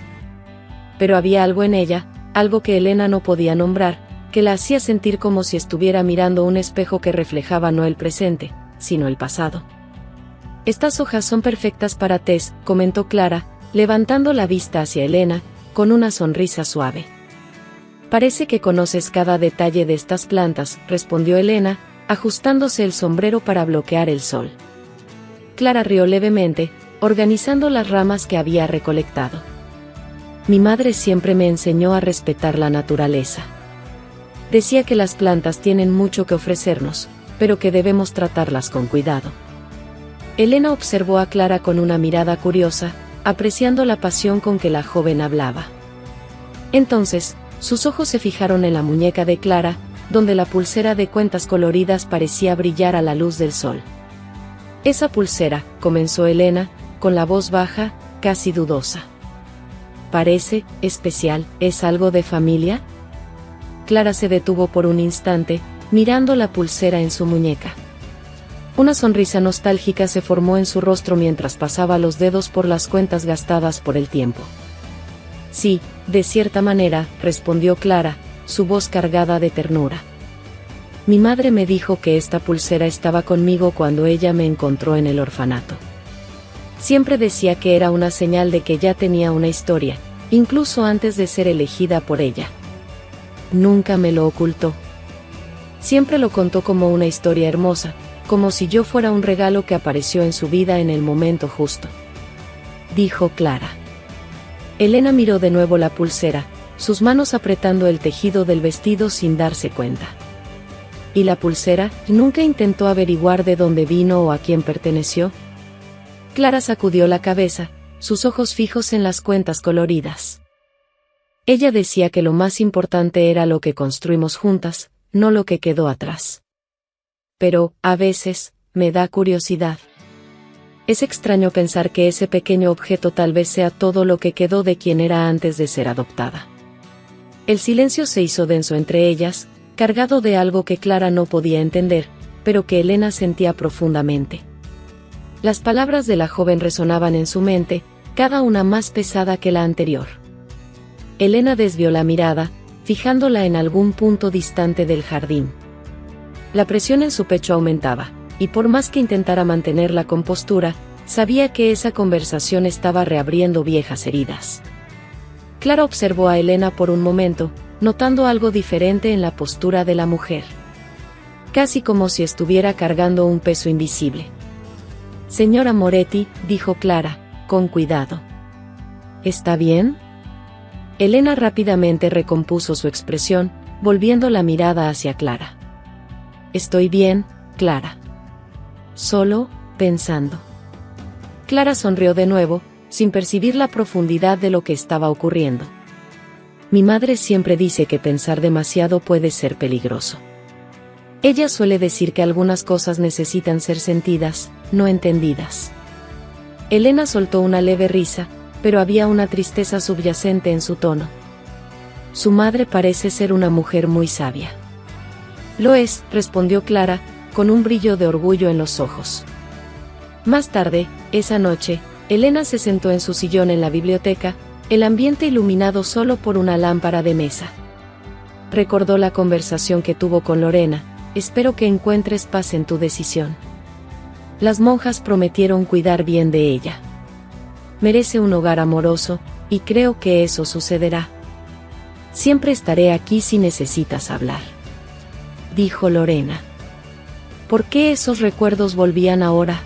Speaker 1: Pero había algo en ella, algo que Elena no podía nombrar, que la hacía sentir como si estuviera mirando un espejo que reflejaba no el presente, sino el pasado. «Estas hojas son perfectas para Tess», comentó Clara, levantando la vista hacia Elena, con una sonrisa suave. «Parece que conoces cada detalle de estas plantas», respondió Elena, ajustándose el sombrero para bloquear el sol. Clara rió levemente, organizando las ramas que había recolectado. «Mi madre siempre me enseñó a respetar la naturaleza. Decía que las plantas tienen mucho que ofrecernos, pero que debemos tratarlas con cuidado». Elena observó a Clara con una mirada curiosa, apreciando la pasión con que la joven hablaba. Entonces, sus ojos se fijaron en la muñeca de Clara, donde la pulsera de cuentas coloridas parecía brillar a la luz del sol. «Esa pulsera», comenzó Elena, con la voz baja, casi dudosa. «Parece especial, ¿es algo de familia?». Clara se detuvo por un instante, mirando la pulsera en su muñeca. Una sonrisa nostálgica se formó en su rostro mientras pasaba los dedos por las cuentas gastadas por el tiempo. «Sí, de cierta manera», respondió Clara, su voz cargada de ternura. «Mi madre me dijo que esta pulsera estaba conmigo cuando ella me encontró en el orfanato. Siempre decía que era una señal de que ya tenía una historia, incluso antes de ser elegida por ella. Nunca me lo ocultó. Siempre lo contó como una historia hermosa, como si yo fuera un regalo que apareció en su vida en el momento justo», dijo Clara. Elena miró de nuevo la pulsera, sus manos apretando el tejido del vestido sin darse cuenta. ¿Y la pulsera? ¿Nunca intentó averiguar de dónde vino o a quién perteneció? Clara sacudió la cabeza, sus ojos fijos en las cuentas coloridas. Ella decía que lo más importante era lo que construimos juntas, no lo que quedó atrás. Pero, a veces, me da curiosidad. Es extraño pensar que ese pequeño objeto tal vez sea todo lo que quedó de quien era antes de ser adoptada. El silencio se hizo denso entre ellas, cargado de algo que Clara no podía entender, pero que Elena sentía profundamente. Las palabras de la joven resonaban en su mente, cada una más pesada que la anterior. Elena desvió la mirada, fijándola en algún punto distante del jardín. La presión en su pecho aumentaba, y por más que intentara mantener la compostura, sabía que esa conversación estaba reabriendo viejas heridas. Clara observó a Elena por un momento, notando algo diferente en la postura de la mujer. Casi como si estuviera cargando un peso invisible. «Señora Moretti», dijo Clara, con cuidado. «¿Está bien?». Elena rápidamente recompuso su expresión, volviendo la mirada hacia Clara. «Estoy bien, Clara. Solo, pensando». Clara sonrió de nuevo, sin percibir la profundidad de lo que estaba ocurriendo. «Mi madre siempre dice que pensar demasiado puede ser peligroso. Ella suele decir que algunas cosas necesitan ser sentidas, no entendidas». Elena soltó una leve risa, pero había una tristeza subyacente en su tono. «Su madre parece ser una mujer muy sabia». «Lo es», respondió Clara, con un brillo de orgullo en los ojos. Más tarde, esa noche, Elena se sentó en su sillón en la biblioteca, el ambiente iluminado solo por una lámpara de mesa. Recordó la conversación que tuvo con Lorena: «Espero que encuentres paz en tu decisión. Las monjas prometieron cuidar bien de ella. Merece un hogar amoroso, y creo que eso sucederá. Siempre estaré aquí si necesitas hablar», dijo Lorena. ¿Por qué esos recuerdos volvían ahora?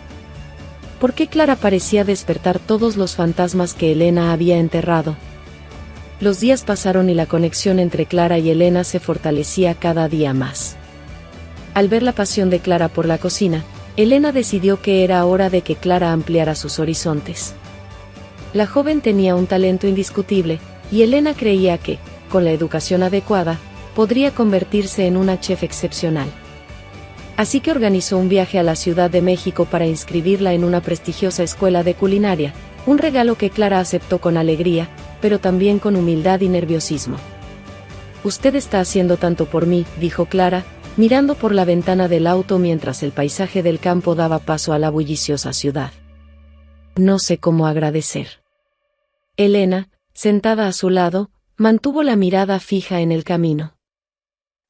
Speaker 1: ¿Por qué Clara parecía despertar todos los fantasmas que Elena había enterrado? Los días pasaron y la conexión entre Clara y Elena se fortalecía cada día más. Al ver la pasión de Clara por la cocina, Elena decidió que era hora de que Clara ampliara sus horizontes. La joven tenía un talento indiscutible, y Elena creía que, con la educación adecuada, podría convertirse en una chef excepcional. Así que organizó un viaje a la Ciudad de México para inscribirla en una prestigiosa escuela de culinaria, un regalo que Clara aceptó con alegría, pero también con humildad y nerviosismo. «Usted está haciendo tanto por mí», dijo Clara, mirando por la ventana del auto mientras el paisaje del campo daba paso a la bulliciosa ciudad. «No sé cómo agradecer». Elena, sentada a su lado, mantuvo la mirada fija en el camino.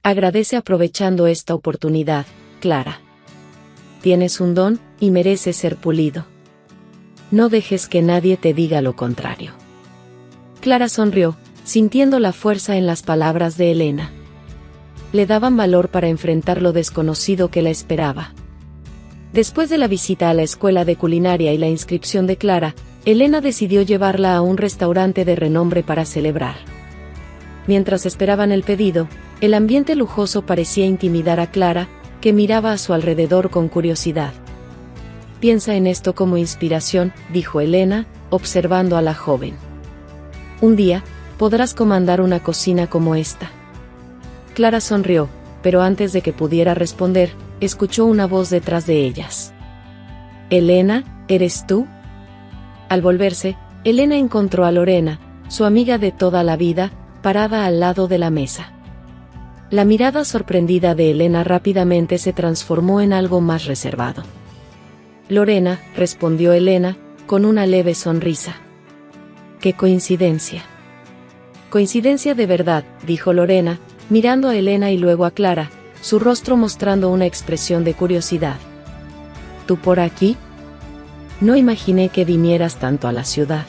Speaker 1: «Agradece aprovechando esta oportunidad, Clara. Tienes un don, y mereces ser pulido. No dejes que nadie te diga lo contrario». Clara sonrió, sintiendo la fuerza en las palabras de Elena. Le daban valor para enfrentar lo desconocido que la esperaba. Después de la visita a la escuela de culinaria y la inscripción de Clara, Elena decidió llevarla a un restaurante de renombre para celebrar. Mientras esperaban el pedido, el ambiente lujoso parecía intimidar a Clara, que miraba a su alrededor con curiosidad. «Piensa en esto como inspiración», dijo Elena, observando a la joven. «Un día, podrás comandar una cocina como esta». Clara sonrió, pero antes de que pudiera responder, escuchó una voz detrás de ellas. «Elena, ¿eres tú?». Al volverse, Elena encontró a Lorena, su amiga de toda la vida, parada al lado de la mesa. La mirada sorprendida de Elena rápidamente se transformó en algo más reservado. «Lorena», respondió Elena, con una leve sonrisa. «¡Qué coincidencia!». «Coincidencia de verdad», dijo Lorena, mirando a Elena y luego a Clara, su rostro mostrando una expresión de curiosidad. «¿Tú por aquí? No imaginé que vinieras tanto a la ciudad».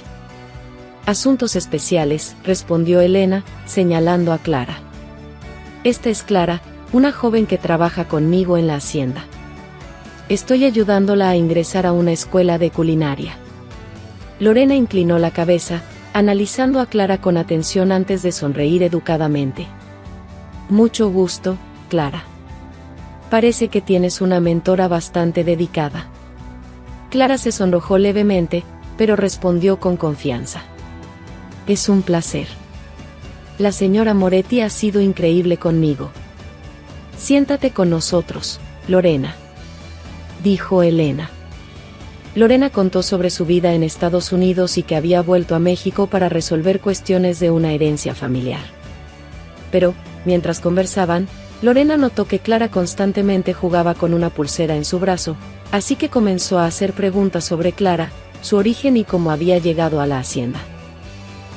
Speaker 1: «Asuntos especiales», respondió Elena, señalando a Clara. «Esta es Clara, una joven que trabaja conmigo en la hacienda. Estoy ayudándola a ingresar a una escuela de culinaria». Lorena inclinó la cabeza, analizando a Clara con atención antes de sonreír educadamente. «Mucho gusto, Clara. Parece que tienes una mentora bastante dedicada». Clara se sonrojó levemente, pero respondió con confianza. «Es un placer. La señora Moretti ha sido increíble conmigo». «Siéntate con nosotros, Lorena», dijo Elena. Lorena contó sobre su vida en Estados Unidos y que había vuelto a México para resolver cuestiones de una herencia familiar. Pero, mientras conversaban, Lorena notó que Clara constantemente jugaba con una pulsera en su brazo, así que comenzó a hacer preguntas sobre Clara, su origen y cómo había llegado a la hacienda.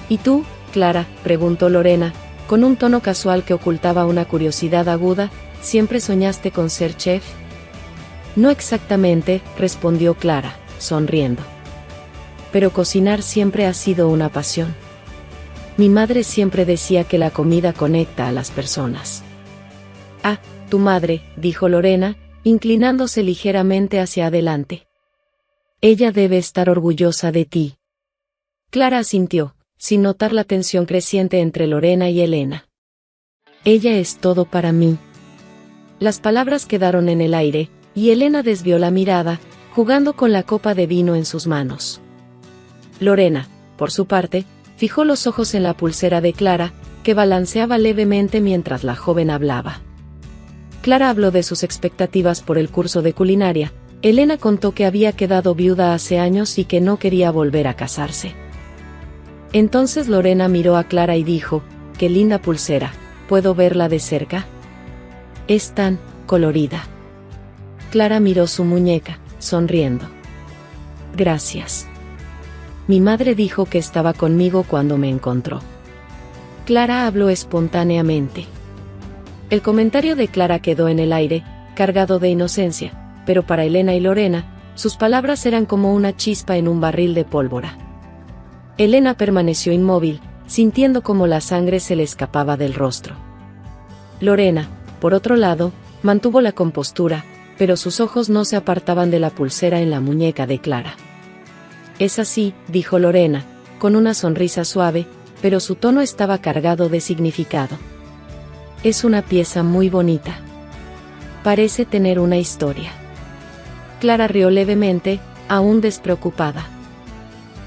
Speaker 1: «¿Y tú, Clara?», preguntó Lorena, con un tono casual que ocultaba una curiosidad aguda. «¿Siempre soñaste con ser chef?». «No exactamente», respondió Clara, sonriendo. «Pero cocinar siempre ha sido una pasión. Mi madre siempre decía que la comida conecta a las personas». «Ah, tu madre», dijo Lorena, inclinándose ligeramente hacia adelante. «Ella debe estar orgullosa de ti». Clara asintió, sin notar la tensión creciente entre Lorena y Elena. «Ella es todo para mí». Las palabras quedaron en el aire, y Elena desvió la mirada, jugando con la copa de vino en sus manos. Lorena, por su parte, fijó los ojos en la pulsera de Clara, que balanceaba levemente mientras la joven hablaba. Clara habló de sus expectativas por el curso de culinaria. Elena contó que había quedado viuda hace años y que no quería volver a casarse. Entonces Lorena miró a Clara y dijo: «Qué linda pulsera, ¿puedo verla de cerca? Es tan colorida». Clara miró su muñeca, sonriendo. «Gracias. Mi madre dijo que estaba conmigo cuando me encontró». Clara habló espontáneamente. El comentario de Clara quedó en el aire, cargado de inocencia, pero para Elena y Lorena, sus palabras eran como una chispa en un barril de pólvora. Elena permaneció inmóvil, sintiendo como la sangre se le escapaba del rostro. Lorena, por otro lado, mantuvo la compostura, pero sus ojos no se apartaban de la pulsera en la muñeca de Clara. «Es así», dijo Lorena, con una sonrisa suave, pero su tono estaba cargado de significado. «Es una pieza muy bonita. Parece tener una historia». Clara rió levemente, aún despreocupada.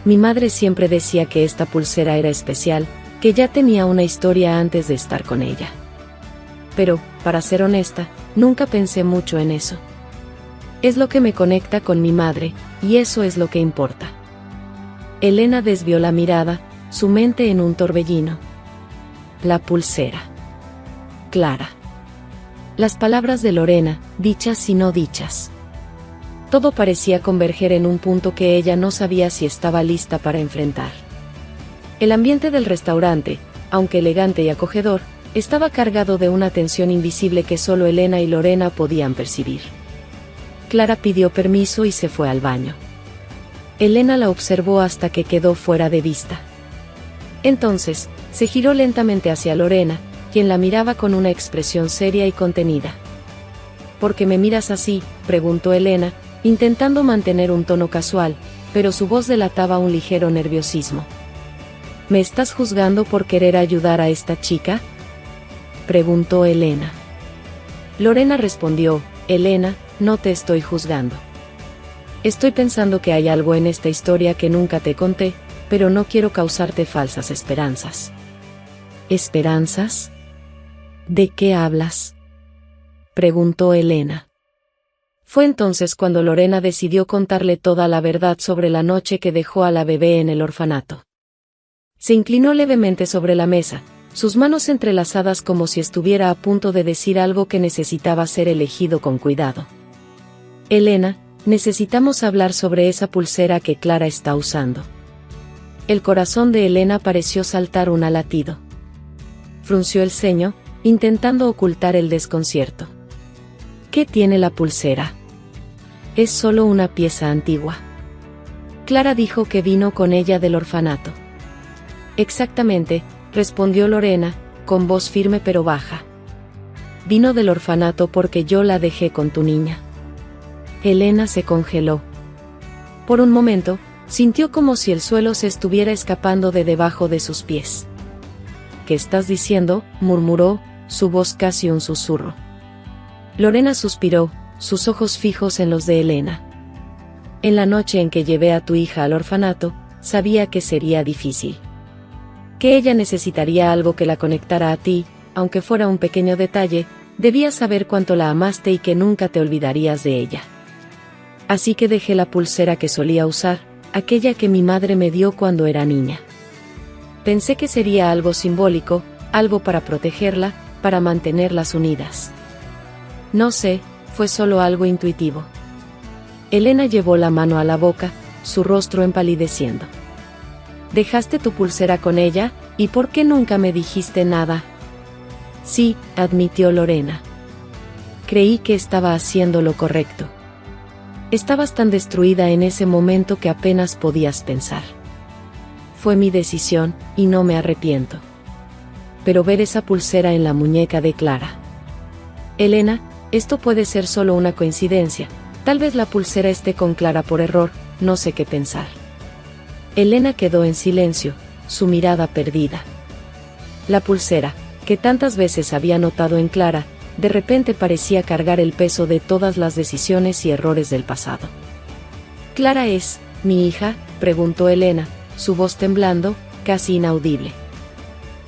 Speaker 1: «Mi madre siempre decía que esta pulsera era especial, que ya tenía una historia antes de estar con ella. Pero, para ser honesta, Nunca pensé mucho en eso. Es lo que me conecta con mi madre, y eso es lo que importa. Elena desvió la mirada, su mente en un torbellino. La pulsera. Clara. Las palabras de Lorena, dichas y no dichas. Todo parecía converger en un punto que ella no sabía si estaba lista para enfrentar. El ambiente del restaurante, aunque elegante y acogedor, estaba cargado de una tensión invisible que solo Elena y Lorena podían percibir. Clara pidió permiso y se fue al baño. Elena la observó hasta que quedó fuera de vista. Entonces, se giró lentamente hacia Lorena, quien la miraba con una expresión seria y contenida. ¿Por qué me miras así?, preguntó Elena, intentando mantener un tono casual, pero su voz delataba un ligero nerviosismo. ¿Me estás juzgando por querer ayudar a esta chica?, preguntó Elena. Lorena respondió: Elena, no te estoy juzgando. Estoy pensando que hay algo en esta historia que nunca te conté, pero no quiero causarte falsas esperanzas. ¿Esperanzas? ¿De qué hablas?, preguntó Elena. Fue entonces cuando Lorena decidió contarle toda la verdad sobre la noche que dejó a la bebé en el orfanato. Se inclinó levemente sobre la mesa, sus manos entrelazadas como si estuviera a punto de decir algo que necesitaba ser elegido con cuidado. Elena, necesitamos hablar sobre esa pulsera que Clara está usando. El corazón de Elena pareció saltar un latido. Frunció el ceño, intentando ocultar el desconcierto. ¿Qué tiene la pulsera? Es solo una pieza antigua. Clara dijo que vino con ella del orfanato. Exactamente, respondió Lorena, con voz firme pero baja. Vino del orfanato porque yo la dejé con tu niña. Elena se congeló. Por un momento, sintió como si el suelo se estuviera escapando de debajo de sus pies. ¿Qué estás diciendo?, murmuró, su voz casi un susurro. Lorena suspiró, sus ojos fijos en los de Elena. En la noche en que llevé a tu hija al orfanato, sabía que sería difícil. Que ella necesitaría algo que la conectara a ti, aunque fuera un pequeño detalle, debías saber cuánto la amaste y que nunca te olvidarías de ella. Así que dejé la pulsera que solía usar, aquella que mi madre me dio cuando era niña. Pensé que sería algo simbólico, algo para protegerla, para mantenerlas unidas. No sé, fue solo algo intuitivo. Elena llevó la mano a la boca, su rostro empalideciendo. ¿Dejaste tu pulsera con ella? ¿Y por qué nunca me dijiste nada? Sí, admitió Lorena. Creí que estaba haciendo lo correcto. Estabas tan destruida en ese momento que apenas podías pensar. Fue mi decisión, y no me arrepiento. Pero ver esa pulsera en la muñeca de Clara. Elena, esto puede ser solo una coincidencia. Tal vez la pulsera esté con Clara por error, no sé qué pensar. Elena quedó en silencio, su mirada perdida. La pulsera, que tantas veces había notado en Clara, de repente parecía cargar el peso de todas las decisiones y errores del pasado. ¿Clara es mi hija?, preguntó Elena, su voz temblando, casi inaudible.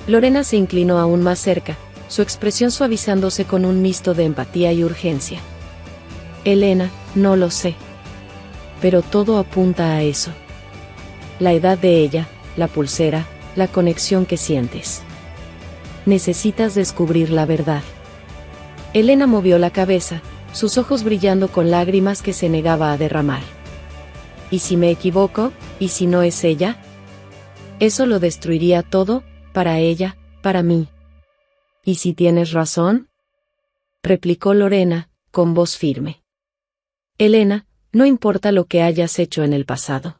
Speaker 1: Lorena se inclinó aún más cerca, su expresión suavizándose con un mixto de empatía y urgencia. Elena, no lo sé. Pero todo apunta a eso. La edad de ella, la pulsera, la conexión que sientes. Necesitas descubrir la verdad. Elena movió la cabeza, sus ojos brillando con lágrimas que se negaba a derramar. ¿Y si me equivoco? ¿Y si no es ella? Eso lo destruiría todo, para ella, para mí. ¿Y si tienes razón?, replicó Lorena, con voz firme. Elena, no importa lo que hayas hecho en el pasado.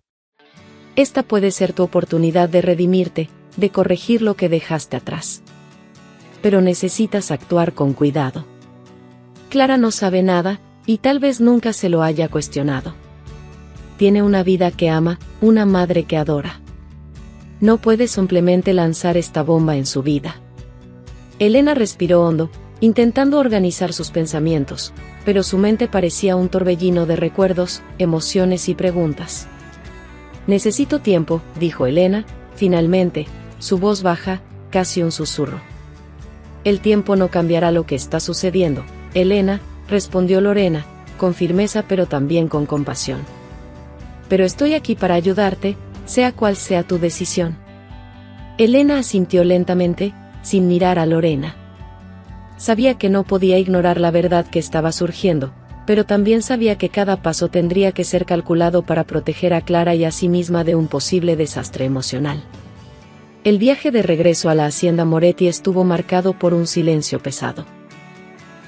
Speaker 1: Esta puede ser tu oportunidad de redimirte, de corregir lo que dejaste atrás. Pero necesitas actuar con cuidado. Clara no sabe nada, y tal vez nunca se lo haya cuestionado. Tiene una vida que ama, una madre que adora. No puedes simplemente lanzar esta bomba en su vida. Elena respiró hondo, intentando organizar sus pensamientos, pero su mente parecía un torbellino de recuerdos, emociones y preguntas. Necesito tiempo, dijo Elena, finalmente, su voz baja, casi un susurro. El tiempo no cambiará lo que está sucediendo, Elena, respondió Lorena, con firmeza pero también con compasión. Pero estoy aquí para ayudarte, sea cual sea tu decisión. Elena asintió lentamente, sin mirar a Lorena. Sabía que no podía ignorar la verdad que estaba surgiendo, pero también sabía que cada paso tendría que ser calculado para proteger a Clara y a sí misma de un posible desastre emocional. El viaje de regreso a la hacienda Moretti estuvo marcado por un silencio pesado.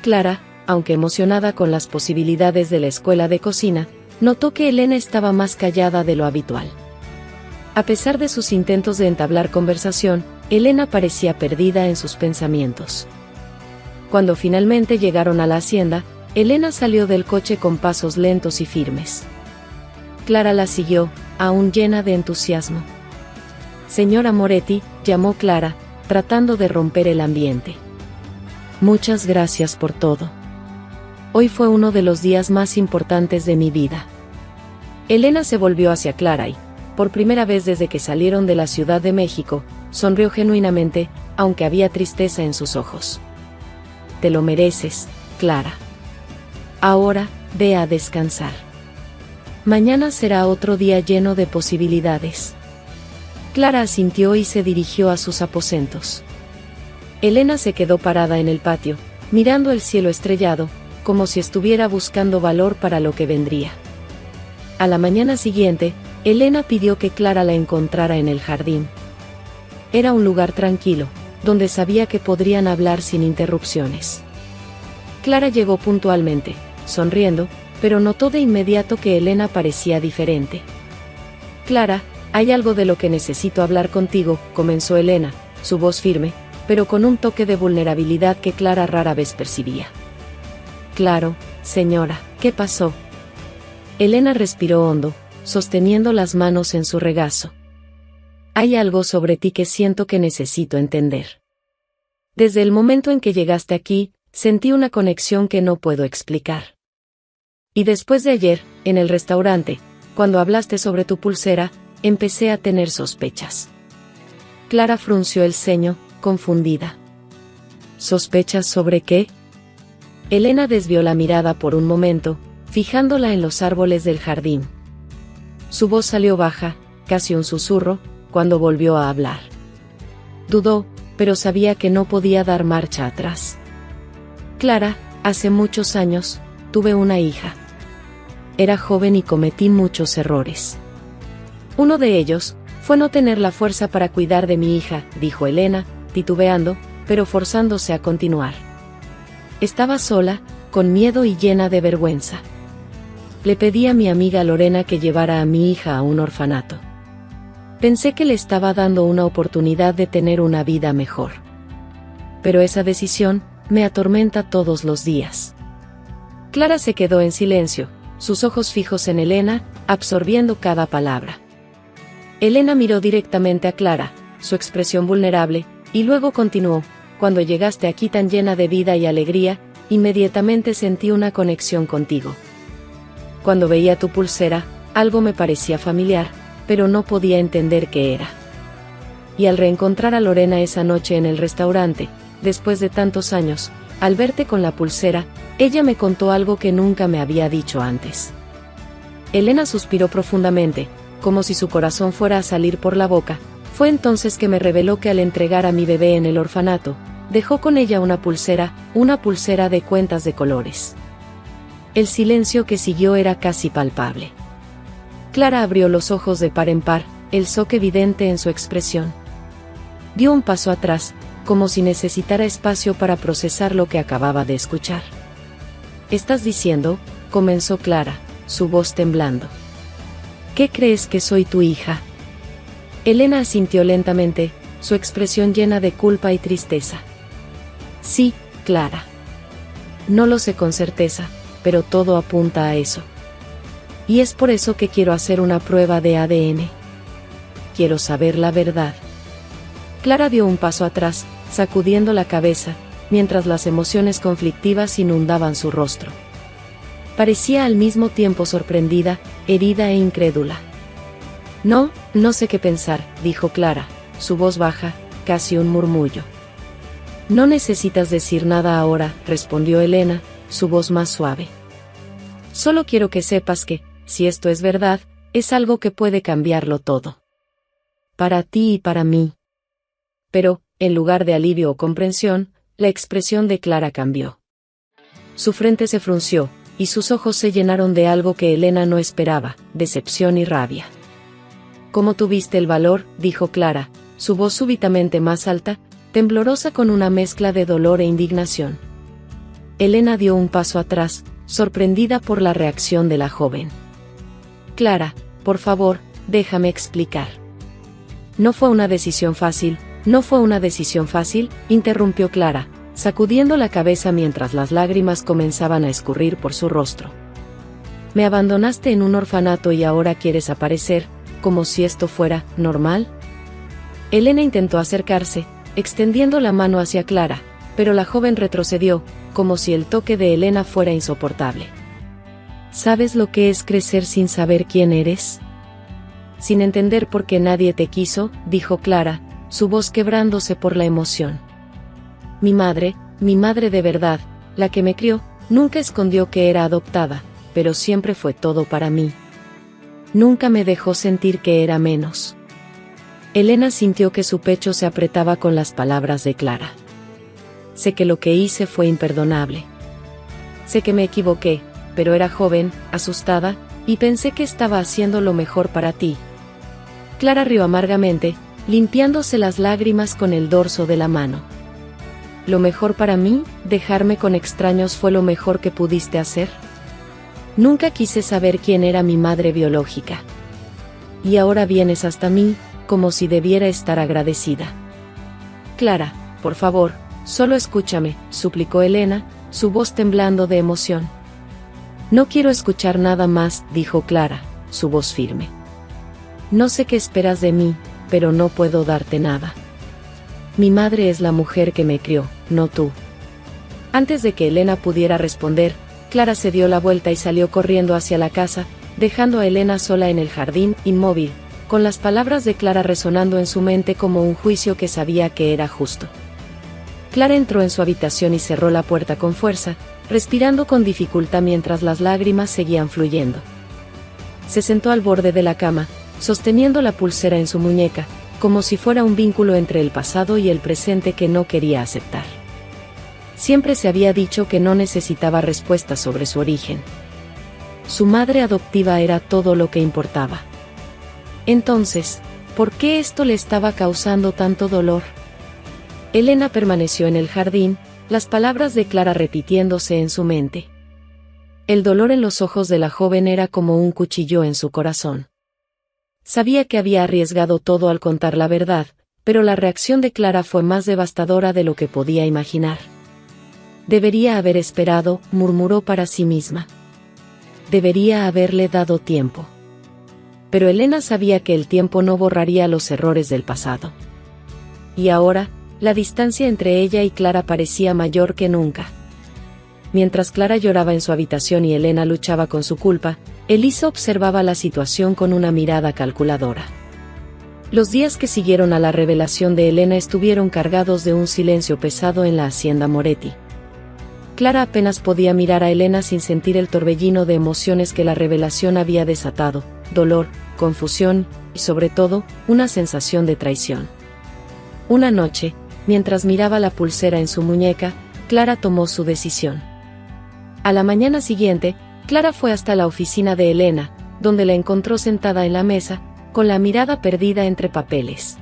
Speaker 1: Clara, aunque emocionada con las posibilidades de la escuela de cocina, notó que Elena estaba más callada de lo habitual. A pesar de sus intentos de entablar conversación, Elena parecía perdida en sus pensamientos. Cuando finalmente llegaron a la hacienda, Elena salió del coche con pasos lentos y firmes. Clara la siguió, aún llena de entusiasmo. Señora Moretti, llamó Clara, tratando de romper el ambiente. Muchas gracias por todo. Hoy fue uno de los días más importantes de mi vida. Elena se volvió hacia Clara y, por primera vez desde que salieron de la Ciudad de México, sonrió genuinamente, aunque había tristeza en sus ojos. Te lo mereces, Clara. Ahora, ve a descansar. Mañana será otro día lleno de posibilidades. Clara asintió y se dirigió a sus aposentos. Elena se quedó parada en el patio, mirando el cielo estrellado, como si estuviera buscando valor para lo que vendría. A la mañana siguiente, Elena pidió que Clara la encontrara en el jardín. Era un lugar tranquilo, donde sabía que podrían hablar sin interrupciones. Clara llegó puntualmente, sonriendo, pero notó de inmediato que Elena parecía diferente. Clara, hay algo de lo que necesito hablar contigo, comenzó Elena, su voz firme, pero con un toque de vulnerabilidad que Clara rara vez percibía. Claro, señora, ¿qué pasó? Elena respiró hondo, sosteniendo las manos en su regazo. Hay algo sobre ti que siento que necesito entender. Desde el momento en que llegaste aquí, sentí una conexión que no puedo explicar. Y después de ayer, en el restaurante, cuando hablaste sobre tu pulsera, empecé a tener sospechas. Clara frunció el ceño, confundida. ¿Sospechas sobre qué? Elena desvió la mirada por un momento, fijándola en los árboles del jardín. Su voz salió baja, casi un susurro, cuando volvió a hablar. Dudó, pero sabía que no podía dar marcha atrás. Clara, hace muchos años, tuve una hija. Era joven y cometí muchos errores. Uno de ellos fue no tener la fuerza para cuidar de mi hija, dijo Elena, titubeando, pero forzándose a continuar. Estaba sola, con miedo y llena de vergüenza. Le pedí a mi amiga Lorena que llevara a mi hija a un orfanato. Pensé que le estaba dando una oportunidad de tener una vida mejor. Pero esa decisión me atormenta todos los días. Clara se quedó en silencio, sus ojos fijos en Elena, absorbiendo cada palabra. Elena miró directamente a Clara, su expresión vulnerable, y luego continuó: cuando llegaste aquí tan llena de vida y alegría, inmediatamente sentí una conexión contigo. Cuando veía tu pulsera, algo me parecía familiar, pero no podía entender qué era. Y al reencontrar a Lorena esa noche en el restaurante, después de tantos años, al verte con la pulsera, ella me contó algo que nunca me había dicho antes. Elena suspiró profundamente, como si su corazón fuera a salir por la boca. Fue entonces que me reveló que al entregar a mi bebé en el orfanato, dejó con ella una pulsera de cuentas de colores. El silencio que siguió era casi palpable. Clara abrió los ojos de par en par, el shock evidente en su expresión. Dio un paso atrás, como si necesitara espacio para procesar lo que acababa de escuchar. «¿Estás diciendo?», comenzó Clara, su voz temblando. «¿Qué crees que soy tu hija?». Elena asintió lentamente, su expresión llena de culpa y tristeza. «Sí, Clara. No lo sé con certeza, pero todo apunta a eso. Y es por eso que quiero hacer una prueba de ADN. Quiero saber la verdad». Clara dio un paso atrás, sacudiendo la cabeza, mientras las emociones conflictivas inundaban su rostro. Parecía al mismo tiempo sorprendida, herida e incrédula. No sé qué pensar», dijo Clara, su voz baja, casi un murmullo. «No necesitas decir nada ahora», respondió Elena, su voz más suave. Solo quiero que sepas que, si esto es verdad, es algo que puede cambiarlo todo. Para ti y para mí. Pero, en lugar de alivio o comprensión, la expresión de Clara cambió. Su frente se frunció, y sus ojos se llenaron de algo que Elena no esperaba, decepción y rabia. «¿Cómo tuviste el valor?», dijo Clara, su voz súbitamente más alta, temblorosa con una mezcla de dolor e indignación. Elena dio un paso atrás, sorprendida por la reacción de la joven. «Clara, por favor, déjame explicar». «No fue una decisión fácil, no fue una decisión fácil», interrumpió Clara, sacudiendo la cabeza mientras las lágrimas comenzaban a escurrir por su rostro. «Me abandonaste en un orfanato y ahora quieres aparecer, como si esto fuera normal». Elena intentó acercarse, extendiendo la mano hacia Clara, pero la joven retrocedió, como si el toque de Elena fuera insoportable. «¿Sabes lo que es crecer sin saber quién eres? Sin entender por qué nadie te quiso», dijo Clara, su voz quebrándose por la emoción. Mi madre de verdad, la que me crió, nunca escondió que era adoptada, pero siempre fue todo para mí. Nunca me dejó sentir que era menos». Elena sintió que su pecho se apretaba con las palabras de Clara. «Sé que lo que hice fue imperdonable. Sé que me equivoqué, pero era joven, asustada, y pensé que estaba haciendo lo mejor para ti». Clara rió amargamente, limpiándose las lágrimas con el dorso de la mano. «¿Lo mejor para mí? ¿Dejarme con extraños fue lo mejor que pudiste hacer? Nunca quise saber quién era mi madre biológica. Y ahora vienes hasta mí, como si debiera estar agradecida». «Clara, por favor, solo escúchame», suplicó Elena, su voz temblando de emoción. «No quiero escuchar nada más», dijo Clara, su voz firme. «No sé qué esperas de mí, pero no puedo darte nada. Mi madre es la mujer que me crió, no tú». Antes de que Elena pudiera responder, Clara se dio la vuelta y salió corriendo hacia la casa, dejando a Elena sola en el jardín, inmóvil, con las palabras de Clara resonando en su mente como un juicio que sabía que era justo. Clara entró en su habitación y cerró la puerta con fuerza, respirando con dificultad mientras las lágrimas seguían fluyendo. Se sentó al borde de la cama, sosteniendo la pulsera en su muñeca, como si fuera un vínculo entre el pasado y el presente que no quería aceptar. Siempre se había dicho que no necesitaba respuestas sobre su origen. Su madre adoptiva era todo lo que importaba. Entonces, ¿por qué esto le estaba causando tanto dolor? Elena permaneció en el jardín, las palabras de Clara repitiéndose en su mente. El dolor en los ojos de la joven era como un cuchillo en su corazón. Sabía que había arriesgado todo al contar la verdad, pero la reacción de Clara fue más devastadora de lo que podía imaginar. «Debería haber esperado», murmuró para sí misma. «Debería haberle dado tiempo». Pero Elena sabía que el tiempo no borraría los errores del pasado. Y ahora, la distancia entre ella y Clara parecía mayor que nunca. Mientras Clara lloraba en su habitación y Elena luchaba con su culpa, Elisa observaba la situación con una mirada calculadora. Los días que siguieron a la revelación de Elena estuvieron cargados de un silencio pesado en la hacienda Moretti. Clara apenas podía mirar a Elena sin sentir el torbellino de emociones que la revelación había desatado: dolor, confusión, y sobre todo, una sensación de traición. Una noche, mientras miraba la pulsera en su muñeca, Clara tomó su decisión. A la mañana siguiente, Clara fue hasta la oficina de Elena, donde la encontró sentada en la mesa, con la mirada perdida entre papeles.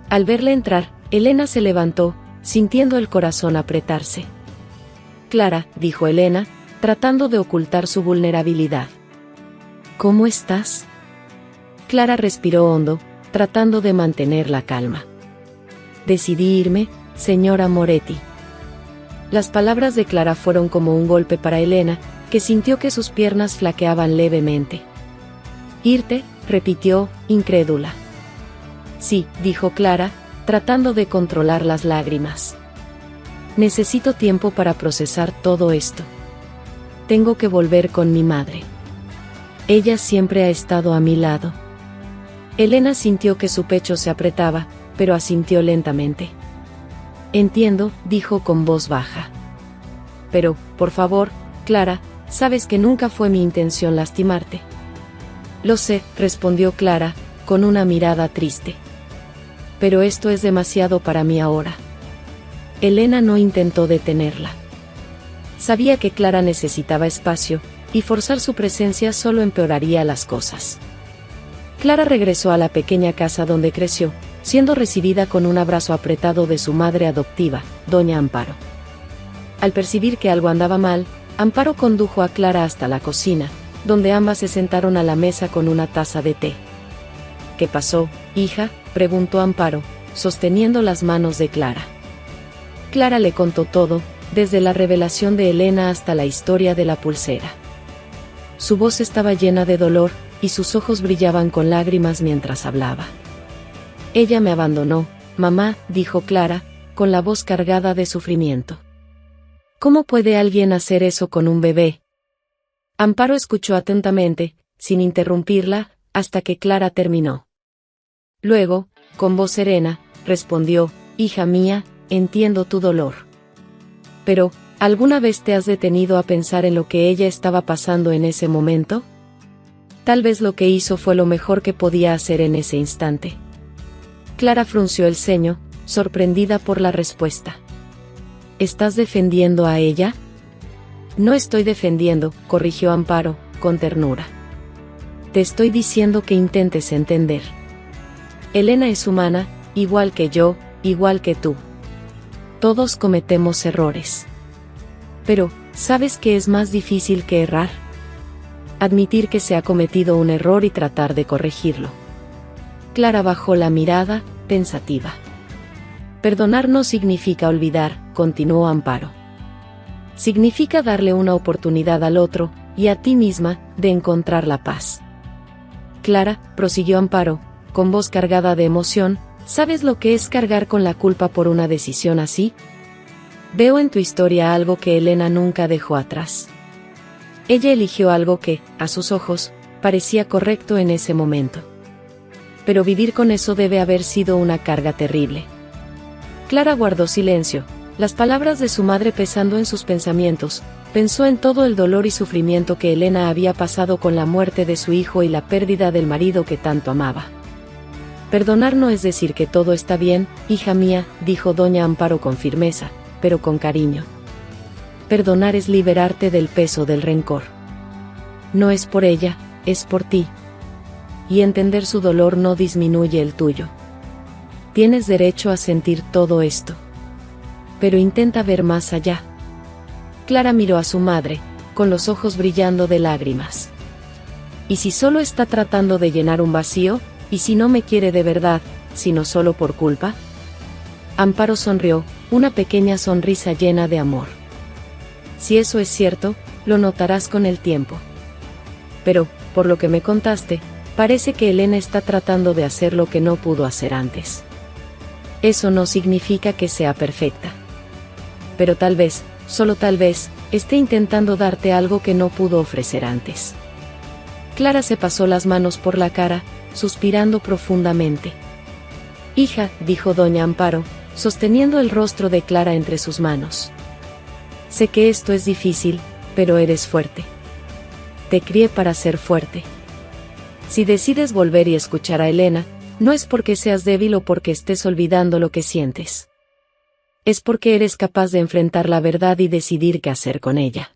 Speaker 1: Al verla entrar, Elena se levantó, sintiendo el corazón apretarse. «Clara», dijo Elena, tratando de ocultar su vulnerabilidad. «¿Cómo estás?». Clara respiró hondo, tratando de mantener la calma. «Decidí irme, señora Moretti». Las palabras de Clara fueron como un golpe para Elena, que sintió que sus piernas flaqueaban levemente. «¿Irte?», repitió, incrédula. «Sí», dijo Clara, tratando de controlar las lágrimas. «Necesito tiempo para procesar todo esto. Tengo que volver con mi madre. Ella siempre ha estado a mi lado». Elena sintió que su pecho se apretaba, pero asintió lentamente. «Entiendo», dijo con voz baja. Pero, por favor, Clara, sabes que nunca fue mi intención lastimarte. Lo sé, respondió Clara, con una mirada triste. Pero esto es demasiado para mí ahora. Elena no intentó detenerla. Sabía que Clara necesitaba espacio, y forzar su presencia solo empeoraría las cosas. Clara regresó a la pequeña casa donde creció, siendo recibida con un abrazo apretado de su madre adoptiva, doña Amparo. Al percibir que algo andaba mal, Amparo condujo a Clara hasta la cocina, donde ambas se sentaron a la mesa con una taza de té. ¿Qué pasó, hija?, preguntó Amparo, sosteniendo las manos de Clara. Clara le contó todo, desde la revelación de Elena hasta la historia de la pulsera. Su voz estaba llena de dolor, y sus ojos brillaban con lágrimas mientras hablaba. Ella me abandonó, mamá, dijo Clara, con la voz cargada de sufrimiento. ¿Cómo puede alguien hacer eso con un bebé? Amparo escuchó atentamente, sin interrumpirla, hasta que Clara terminó. Luego, con voz serena, respondió, hija mía, entiendo tu dolor. Pero, ¿alguna vez te has detenido a pensar en lo que ella estaba pasando en ese momento? Tal vez lo que hizo fue lo mejor que podía hacer en ese instante. Clara frunció el ceño, sorprendida por la respuesta. ¿Estás defendiendo a ella? No estoy defendiendo, corrigió Amparo, con ternura. Te estoy diciendo que intentes entender. Elena es humana, igual que yo, igual que tú. Todos cometemos errores. Pero, ¿sabes qué es más difícil que errar? Admitir que se ha cometido un error y tratar de corregirlo. Clara bajó la mirada, pensativa. Perdonar no significa olvidar, continuó Amparo. Significa darle una oportunidad al otro, y a ti misma, de encontrar la paz. Clara, prosiguió Amparo, con voz cargada de emoción, ¿sabes lo que es cargar con la culpa por una decisión así? Veo en tu historia algo que Elena nunca dejó atrás. Ella eligió algo que, a sus ojos, parecía correcto en ese momento. Pero vivir con eso debe haber sido una carga terrible. Clara guardó silencio, las palabras de su madre pesando en sus pensamientos. Pensó en todo el dolor y sufrimiento que Elena había pasado con la muerte de su hijo y la pérdida del marido que tanto amaba. Perdonar no es decir que todo está bien, hija mía, dijo doña Amparo con firmeza, pero con cariño. Perdonar es liberarte del peso del rencor. No es por ella, es por ti. Y entender su dolor no disminuye el tuyo. Tienes derecho a sentir todo esto. Pero intenta ver más allá. Clara miró a su madre, con los ojos brillando de lágrimas. ¿Y si solo está tratando de llenar un vacío? ¿Y si no me quiere de verdad, sino solo por culpa? Amparo sonrió, una pequeña sonrisa llena de amor. Si eso es cierto, lo notarás con el tiempo. Pero, por lo que me contaste, parece que Elena está tratando de hacer lo que no pudo hacer antes. Eso no significa que sea perfecta. Pero tal vez, solo tal vez, esté intentando darte algo que no pudo ofrecer antes. Clara se pasó las manos por la cara, suspirando profundamente. Hija, dijo doña Amparo, sosteniendo el rostro de Clara entre sus manos. Sé que esto es difícil, pero eres fuerte. Te crié para ser fuerte. Si decides volver y escuchar a Elena, no es porque seas débil o porque estés olvidando lo que sientes. Es porque eres capaz de enfrentar la verdad y decidir qué hacer con ella.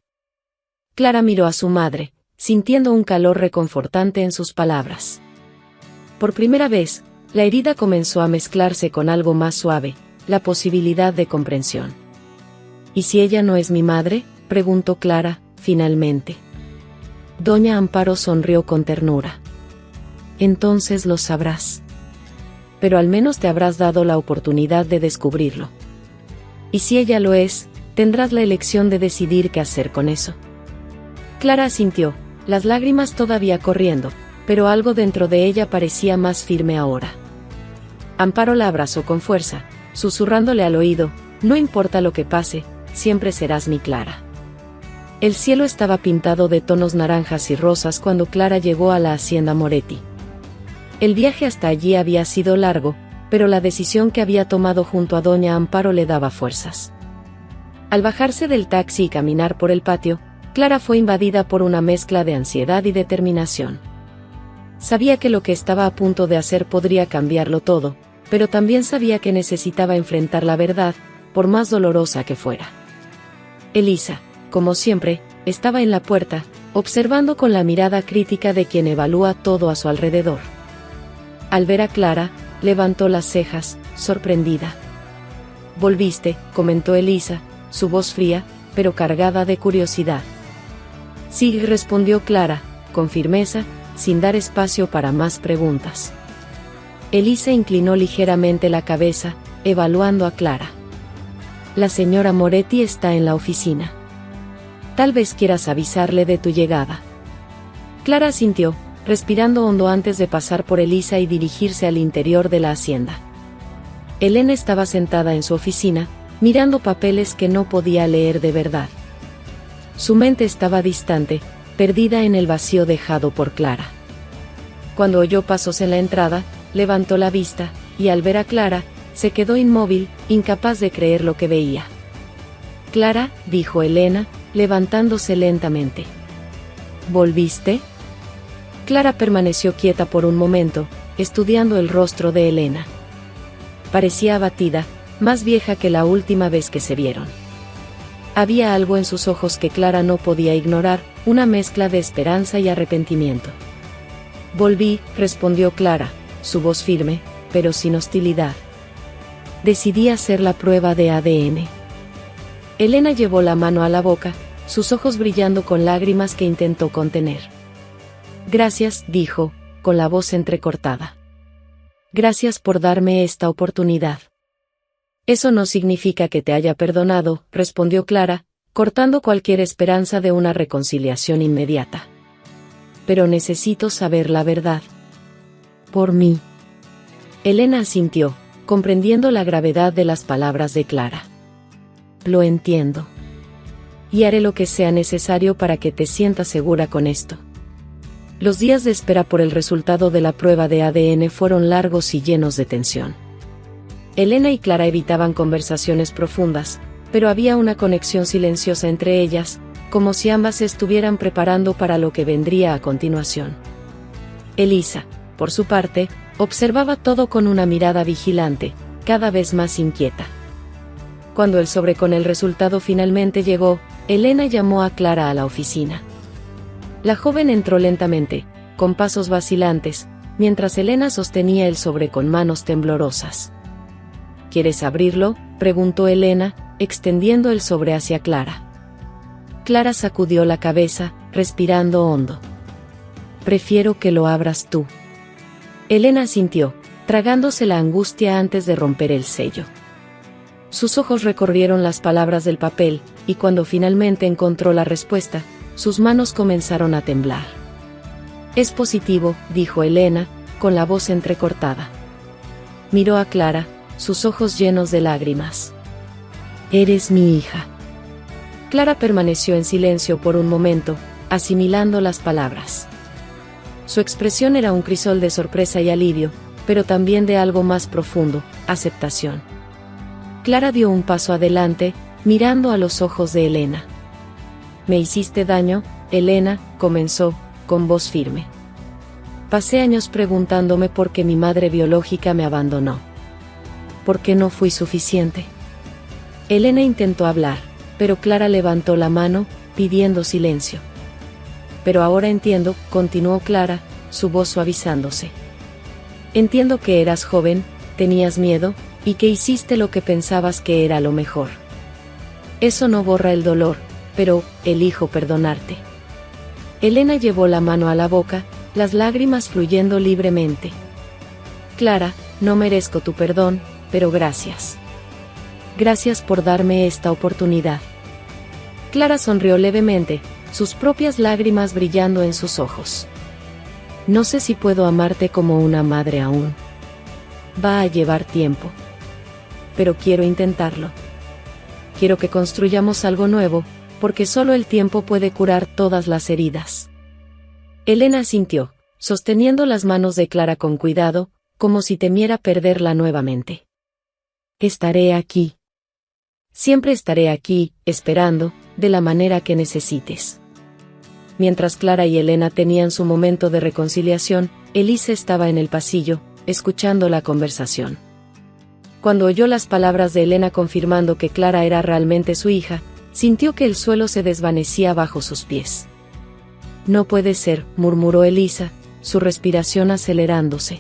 Speaker 1: Clara miró a su madre, sintiendo un calor reconfortante en sus palabras. Por primera vez, la herida comenzó a mezclarse con algo más suave, la posibilidad de comprensión. ¿Y si ella no es mi madre?, preguntó Clara, finalmente. Doña Amparo sonrió con ternura. Entonces lo sabrás. Pero al menos te habrás dado la oportunidad de descubrirlo. Y si ella lo es, tendrás la elección de decidir qué hacer con eso. Clara asintió, las lágrimas todavía corriendo, pero algo dentro de ella parecía más firme ahora. Amparo la abrazó con fuerza, susurrándole al oído, no importa lo que pase, siempre serás mi Clara. El cielo estaba pintado de tonos naranjas y rosas cuando Clara llegó a la hacienda Moretti. El viaje hasta allí había sido largo, pero la decisión que había tomado junto a doña Amparo le daba fuerzas. Al bajarse del taxi y caminar por el patio, Clara fue invadida por una mezcla de ansiedad y determinación. Sabía que lo que estaba a punto de hacer podría cambiarlo todo, pero también sabía que necesitaba enfrentar la verdad, por más dolorosa que fuera. Elisa, como siempre, estaba en la puerta, observando con la mirada crítica de quien evalúa todo a su alrededor. Al ver a Clara, levantó las cejas, sorprendida. «Volviste», comentó Elisa, su voz fría, pero cargada de curiosidad. «Sí», respondió Clara, con firmeza, sin dar espacio para más preguntas. Elisa inclinó ligeramente la cabeza, evaluando a Clara. «La señora Moretti está en la oficina. Tal vez quieras avisarle de tu llegada». Clara asintió, respirando hondo antes de pasar por Elisa y dirigirse al interior de la hacienda. Elena estaba sentada en su oficina, mirando papeles que no podía leer de verdad. Su mente estaba distante, perdida en el vacío dejado por Clara. Cuando oyó pasos en la entrada, levantó la vista, y al ver a Clara, se quedó inmóvil, incapaz de creer lo que veía. «Clara», dijo Elena, levantándose lentamente. «¿Volviste?» Clara permaneció quieta por un momento, estudiando el rostro de Elena. Parecía abatida, más vieja que la última vez que se vieron. Había algo en sus ojos que Clara no podía ignorar, una mezcla de esperanza y arrepentimiento. «Volví», respondió Clara, su voz firme, pero sin hostilidad. «Decidí hacer la prueba de ADN». Elena llevó la mano a la boca, sus ojos brillando con lágrimas que intentó contener. «Gracias», dijo, con la voz entrecortada. «Gracias por darme esta oportunidad». «Eso no significa que te haya perdonado», respondió Clara, cortando cualquier esperanza de una reconciliación inmediata. «Pero necesito saber la verdad. Por mí». Elena asintió, comprendiendo la gravedad de las palabras de Clara. «Lo entiendo. Y haré lo que sea necesario para que te sientas segura con esto». Los días de espera por el resultado de la prueba de ADN fueron largos y llenos de tensión. Elena y Clara evitaban conversaciones profundas, pero había una conexión silenciosa entre ellas, como si ambas se estuvieran preparando para lo que vendría a continuación. Elisa, por su parte, observaba todo con una mirada vigilante, cada vez más inquieta. Cuando el sobre con el resultado finalmente llegó, Elena llamó a Clara a la oficina. La joven entró lentamente, con pasos vacilantes, mientras Elena sostenía el sobre con manos temblorosas. «¿Quieres abrirlo?», preguntó Elena, extendiendo el sobre hacia Clara. Clara sacudió la cabeza, respirando hondo. «Prefiero que lo abras tú». Elena asintió, tragándose la angustia antes de romper el sello. Sus ojos recorrieron las palabras del papel, y cuando finalmente encontró la respuesta, sus manos comenzaron a temblar. «Es positivo», dijo Elena, con la voz entrecortada. Miró a Clara, sus ojos llenos de lágrimas. «Eres mi hija». Clara permaneció en silencio por un momento, asimilando las palabras. Su expresión era un crisol de sorpresa y alivio, pero también de algo más profundo, aceptación. Clara dio un paso adelante, mirando a los ojos de Elena. «¿Me hiciste daño, Elena?», comenzó, con voz firme. «Pasé años preguntándome por qué mi madre biológica me abandonó. ¿Por qué no fui suficiente?». Elena intentó hablar, pero Clara levantó la mano, pidiendo silencio. «Pero ahora entiendo», continuó Clara, su voz suavizándose. «Entiendo que eras joven, tenías miedo, y que hiciste lo que pensabas que era lo mejor. Eso no borra el dolor, pero elijo perdonarte». Elena llevó la mano a la boca, las lágrimas fluyendo libremente. «Clara, no merezco tu perdón, pero gracias. Gracias por darme esta oportunidad». Clara sonrió levemente, sus propias lágrimas brillando en sus ojos. «No sé si puedo amarte como una madre aún. Va a llevar tiempo. Pero quiero intentarlo. Quiero que construyamos algo nuevo, porque solo el tiempo puede curar todas las heridas». Elena asintió, sosteniendo las manos de Clara con cuidado, como si temiera perderla nuevamente. «Estaré aquí». Siempre estaré aquí, esperando, de la manera que necesites. Mientras Clara y Elena tenían su momento de reconciliación, Elisa estaba en el pasillo, escuchando la conversación. Cuando oyó las palabras de Elena confirmando que Clara era realmente su hija, sintió que el suelo se desvanecía bajo sus pies. No puede ser, murmuró Elisa, su respiración acelerándose.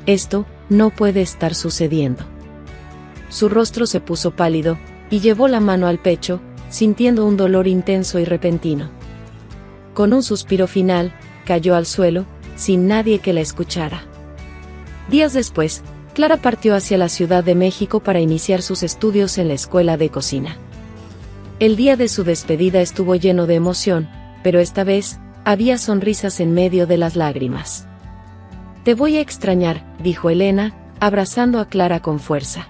Speaker 1: Esto no puede estar sucediendo. Su rostro se puso pálido, y llevó la mano al pecho, sintiendo un dolor intenso y repentino. Con un suspiro final, cayó al suelo, sin nadie que la escuchara. Días después, Clara partió hacia la Ciudad de México para iniciar sus estudios en la escuela de cocina. El día de su despedida estuvo lleno de emoción, pero esta vez, había sonrisas en medio de las lágrimas. Te voy a extrañar, dijo Elena, abrazando a Clara con fuerza.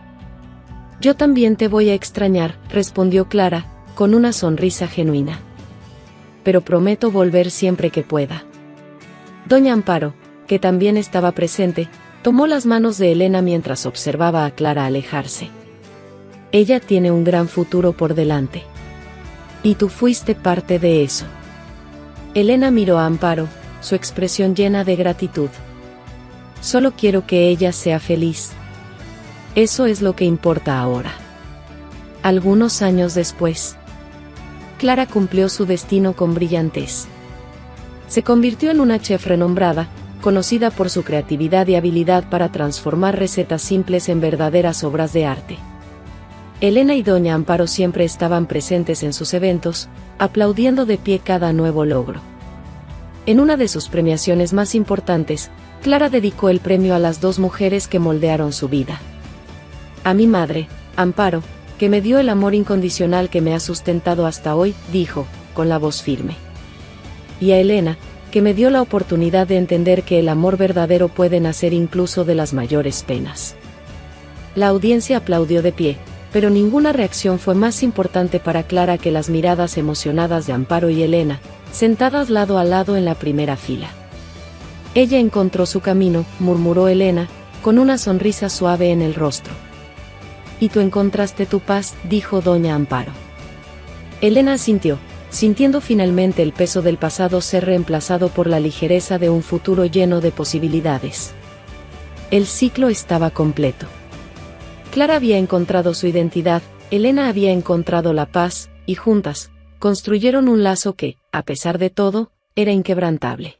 Speaker 1: Yo también te voy a extrañar, respondió Clara, con una sonrisa genuina. Pero prometo volver siempre que pueda. Doña Amparo, que también estaba presente, tomó las manos de Elena mientras observaba a Clara alejarse. Ella tiene un gran futuro por delante. Y tú fuiste parte de eso. Elena miró a Amparo, su expresión llena de gratitud. Solo quiero que ella sea feliz. Eso es lo que importa ahora. Algunos años después, Clara cumplió su destino con brillantez. Se convirtió en una chef renombrada, conocida por su creatividad y habilidad para transformar recetas simples en verdaderas obras de arte. Elena y Doña Amparo siempre estaban presentes en sus eventos, aplaudiendo de pie cada nuevo logro. En una de sus premiaciones más importantes, Clara dedicó el premio a las dos mujeres que moldearon su vida. A mi madre, Amparo, que me dio el amor incondicional que me ha sustentado hasta hoy, dijo, con la voz firme. Y a Elena, que me dio la oportunidad de entender que el amor verdadero puede nacer incluso de las mayores penas. La audiencia aplaudió de pie, pero ninguna reacción fue más importante para Clara que las miradas emocionadas de Amparo y Elena, sentadas lado a lado en la primera fila. Ella encontró su camino, murmuró Elena, con una sonrisa suave en el rostro. Y tú encontraste tu paz, dijo Doña Amparo. Elena asintió, sintiendo finalmente el peso del pasado ser reemplazado por la ligereza de un futuro lleno de posibilidades. El ciclo estaba completo. Clara había encontrado su identidad, Elena había encontrado la paz, y juntas, construyeron un lazo que, a pesar de todo, era inquebrantable.